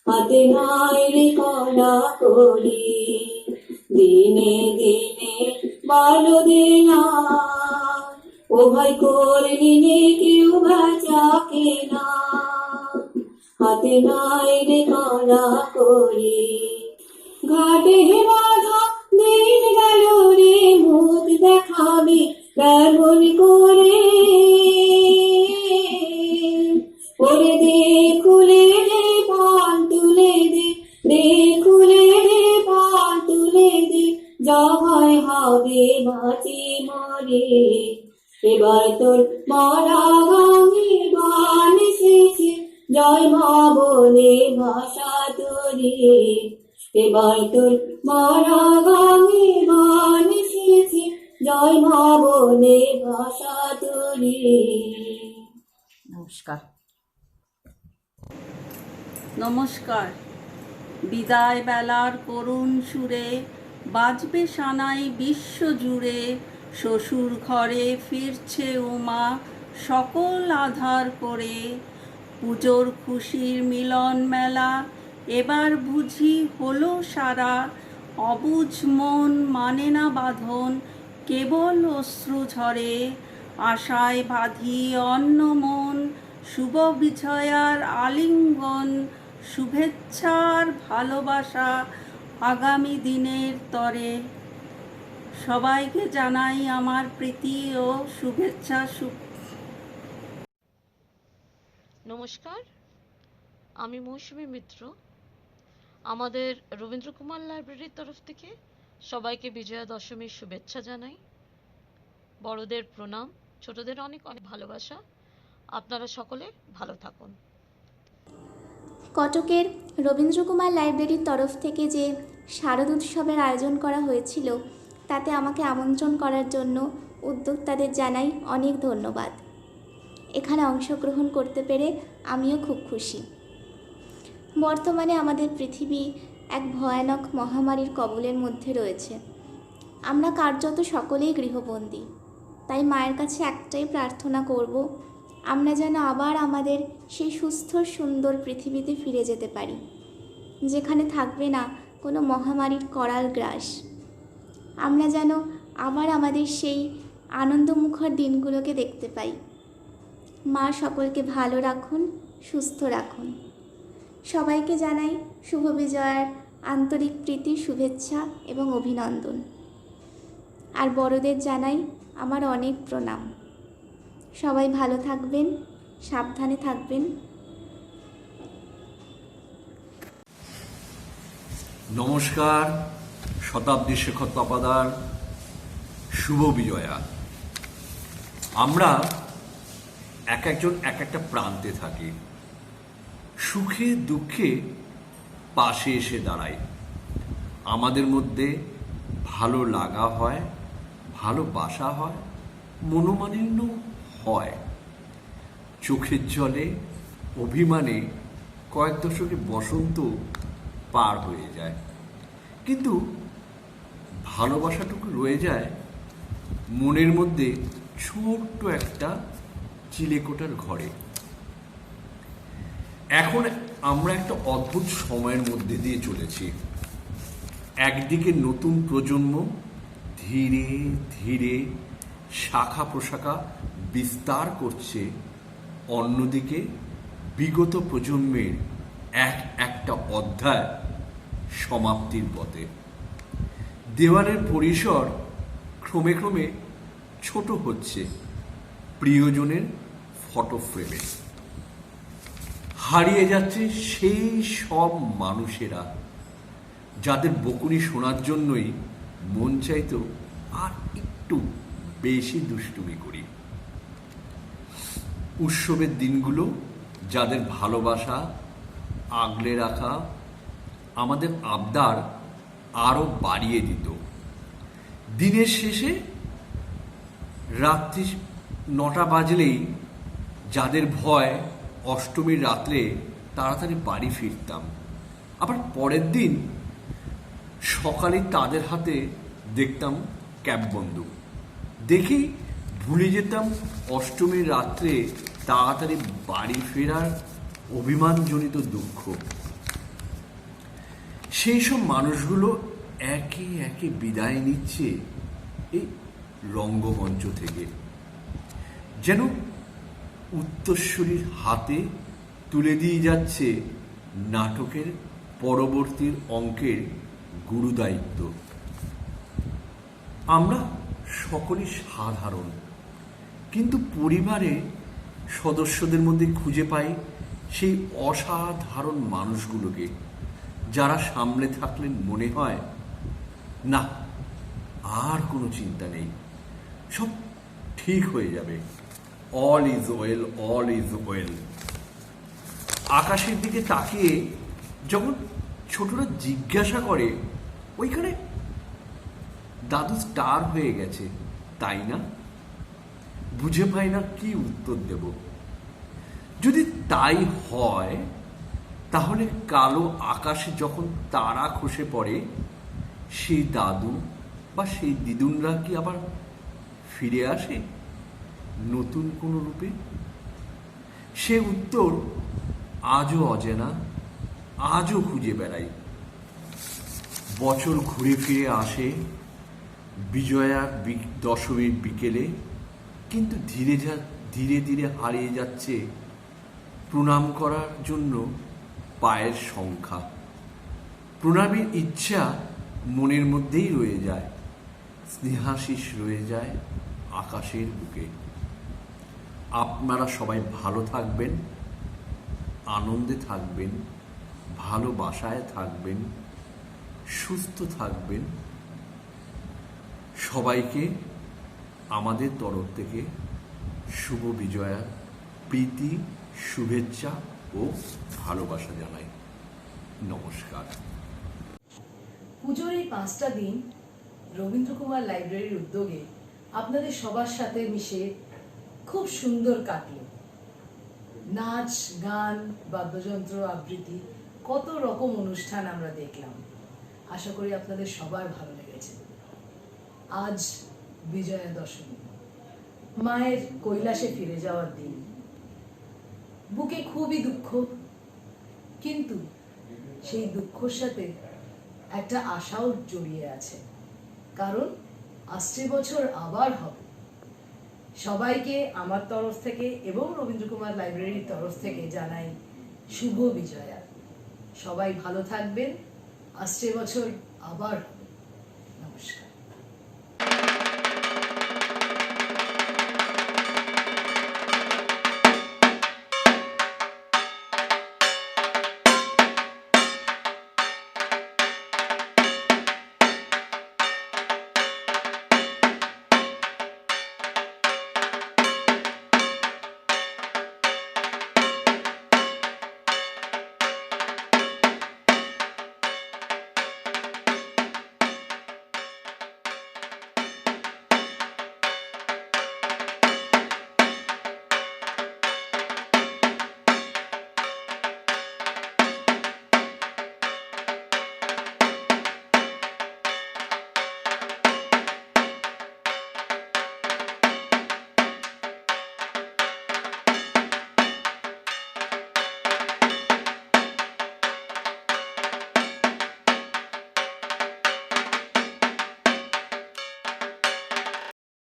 হাতে নাই রে কলা করি, দিনে দিনে বাড়লো দেনা, ও ভাই করলি নে কেউ বেচা কেনা, হাতে নাই রে কলা করি। ঘাটে বাধা দিন গেল রে, মুখ দেখাবি কেমন করে, ওরে দে খুলে দে পান তুলে দে, দে খুলে দে পান তুলে দে, যা হয় হবে বাঁচি মরে, এবার তোর মরা গাঙের গান এসেছে, জয় মা বলে ভাষা তোরে, এবার তোর মরা গাঙের গান এসেছে, জয় মা বলে ভাষা তোরে। নমস্কার। নমস্কার। বিদায় বেলার করুণ সুরে বাজবে সানাই বিশ্ব জুড়ে, শ্বশুর ঘরে ফিরছে উমা সকল আধার করে, পুজোর খুশির মিলন মেলা এবার বুঝি হলো সারা, অবুঝ মন মানে না বাঁধন কেবল অশ্রু ঝরে, আশায় বাঁধি অন্য মন শুভ বিজয়ার আলিঙ্গন, শুভেচ্ছার ভালোবাসা আগামী দিনের তরে। সবাইকে জানাই আমার প্রীতি ও শুভেচ্ছা। নমস্কার, আমি মৌসুমী মিত্র। আমাদের রবীন্দ্র কুমার লাইব্রেরির তরফ থেকে সবাইকে বিজয়া দশমীর শুভেচ্ছা জানাই। বড়দের প্রণাম, ছোটদের অনেক অনেক ভালোবাসা। আপনারা সকলে ভালো থাকুন। কটকের রবীন্দ্র কুমার লাইব্রেরির তরফ থেকে যে শারদ উৎসবের আয়োজন করা হয়েছিল, তাতে আমাকে আমন্ত্রণ করার জন্য উদ্যোক্তাদের জানাই অনেক ধন্যবাদ। এখানে অংশগ্রহণ করতে পেরে আমিও খুব খুশি। বর্তমানে আমাদের পৃথিবী এক ভয়ানক মহামারীর কবলের মধ্যে রয়েছে। আমরা কার্যত সকলেই গৃহবন্দী। তাই মায়ের কাছে একটাই প্রার্থনা করব, আমরা যেন আবার আমাদের সেই সুস্থ সুন্দর পৃথিবীতে ফিরে যেতে পারি, যেখানে থাকবে না কোনো মহামারীর করাল গ্রাস। আমরা যেন আবার আমাদের সেই আনন্দমুখর দিনগুলোকে দেখতে পাই। মা সকলকে ভালো রাখুন, সুস্থ রাখুন। সবাইকে জানাই শুভ বিজয়ার আন্তরিক প্রীতি, শুভেচ্ছা এবং অভিনন্দন। আর বড়দের জানাই আমার অনেক প্রণাম। সবাই ভালো থাকবেন, সাবধানে থাকবেন। নমস্কার। শতাব্দী শেখর তপাদার শুভ বিজয়া। আমরা একজন এক একটা প্রান্তে থাকি, সুখে দুঃখে পাশে এসে দাঁড়াই। আমাদের মধ্যে ভালো লাগা হয়, ভালোবাসা হয়, মনোমালিন্য হয়। চোখের জলে অভিমানে কয়েক দশকে বসন্ত পার হয়ে যায়, কিন্তু ভালোবাসাটুকু রয়ে যায় মনের মধ্যে ছোট্ট একটা চিলেকোঠার ঘরে। এখন আমরা একটা অদ্ভুত সময়ের মধ্যে দিয়ে চলেছি। একদিকে নতুন প্রজন্ম ধীরে ধীরে শাখা প্রশাখা বিস্তার করছে, অন্যদিকে বিগত প্রজন্মের একটা অধ্যায় সমাপ্তির পথে। দেওয়ালের পরিসর ক্রমে ক্রমে ছোট হচ্ছে প্রিয়জনের ফটো ফ্রেমে। হারিয়ে যাচ্ছে সেই সব মানুষেরা যাদের বকুনি শোনার জন্যই মন চাইতো আর একটু বেশি দুষ্টুমি করি। উৎসবের দিনগুলো যাদের ভালোবাসা আগলে রাখা আমাদের আবদার আরো বাড়িয়ে দিত। দিনের শেষে রাত্রি 9টা বাজলেই যাদের ভয় অষ্টমীর রাত্রে তাড়াতাড়ি বাড়ি ফিরতাম, আবার পরের দিন সকালে তাদের হাতে দেখতাম ক্যাব বন্দুক। দেখি ভুলে যেতাম অষ্টমীর রাত্রে তাড়াতাড়ি বাড়ি ফেরার অভিমানজনিত দুঃখ। সেই সব মানুষগুলো একে একে বিদায় নিচ্ছে এই রঙ্গমঞ্চ থেকে, যেন উত্তরসূরির হাতে তুলে দিয়ে যাচ্ছে নাটকের পরবর্তী অঙ্কের গুরুদায়িত্ব। আমরা সকলেই সাধারণ, কিন্তু পরিবারে সদস্যদের মধ্যে খুঁজে পাই সেই অসাধারণ মানুষগুলোকে, যারা সামনে থাকলে মনে হয় না আর কোনো চিন্তা নেই, সব ঠিক হয়ে যাবে, all is well, all is well. আকাশের দিকে তাকিয়ে যখন ছোটরা জিজ্ঞাসা করে ওইখানে দাদু স্টার হয়ে গেছে তাই না, বুঝে পাই না কি উত্তর দেব। যদি তাই হয় তাহলে কালো আকাশে যখন তারা খসে পড়ে সেই দাদু বা সেই দিদুনরা কি আবার ফিরে আসে নতুন কোনো রূপে? সে উত্তর আজও অজানা, আজও খুঁজে বেড়াই। বছর ঘুরে ফিরে আসে বিজয়া দশমীর বিকেলে, কিন্তু ধীরে ধীরে হারিয়ে যাচ্ছে প্রণাম করার জন্য পায়ের সংখ্যা। প্রণামের ইচ্ছা মনের মধ্যেই রয়ে যায়, স্নেহাশিস রয়ে যায় আকাশের বুকে। আপনারা সবাই ভালো থাকবেন, আনন্দে থাকবেন, ভালোবাসায় থাকবেন, সুস্থ থাকবেন। সবাইকে আমাদের তরফ থেকে শুভ বিজয়া প্রীতি, শুভেচ্ছা ও ভালোবাসা জানাই। নমস্কার। পুজোর এই 5টা দিন রবীন্দ্র কুমার লাইব্রেরির উদ্যোগে আপনাদের সবার সাথে মিশে খুব সুন্দর কাটলো। নাচ, গান, বাদ্যযন্ত্র, আবৃত্তি, কত রকম অনুষ্ঠান আমরা দেখলাম। আশা করি আপনাদের সবার ভালো লেগেছে। আজ বিজয়া দশমী, মায়ের কৈলাসে ফিরে যাওয়ার দিন। বুকে খুবই দুঃখ, কিন্তু সেই দুঃখের সাথে একটা আশাও জড়িয়ে আছে, কারণ আসছে বছর আবার হবে। সবাইকে আমার তরফ থেকে এবং রবীন্দ্র কুমার লাইব্রেরির তরফ থেকে জানাই শুভ বিজয়া। সবাই ভালো থাকবেন, আসছে বছর আবার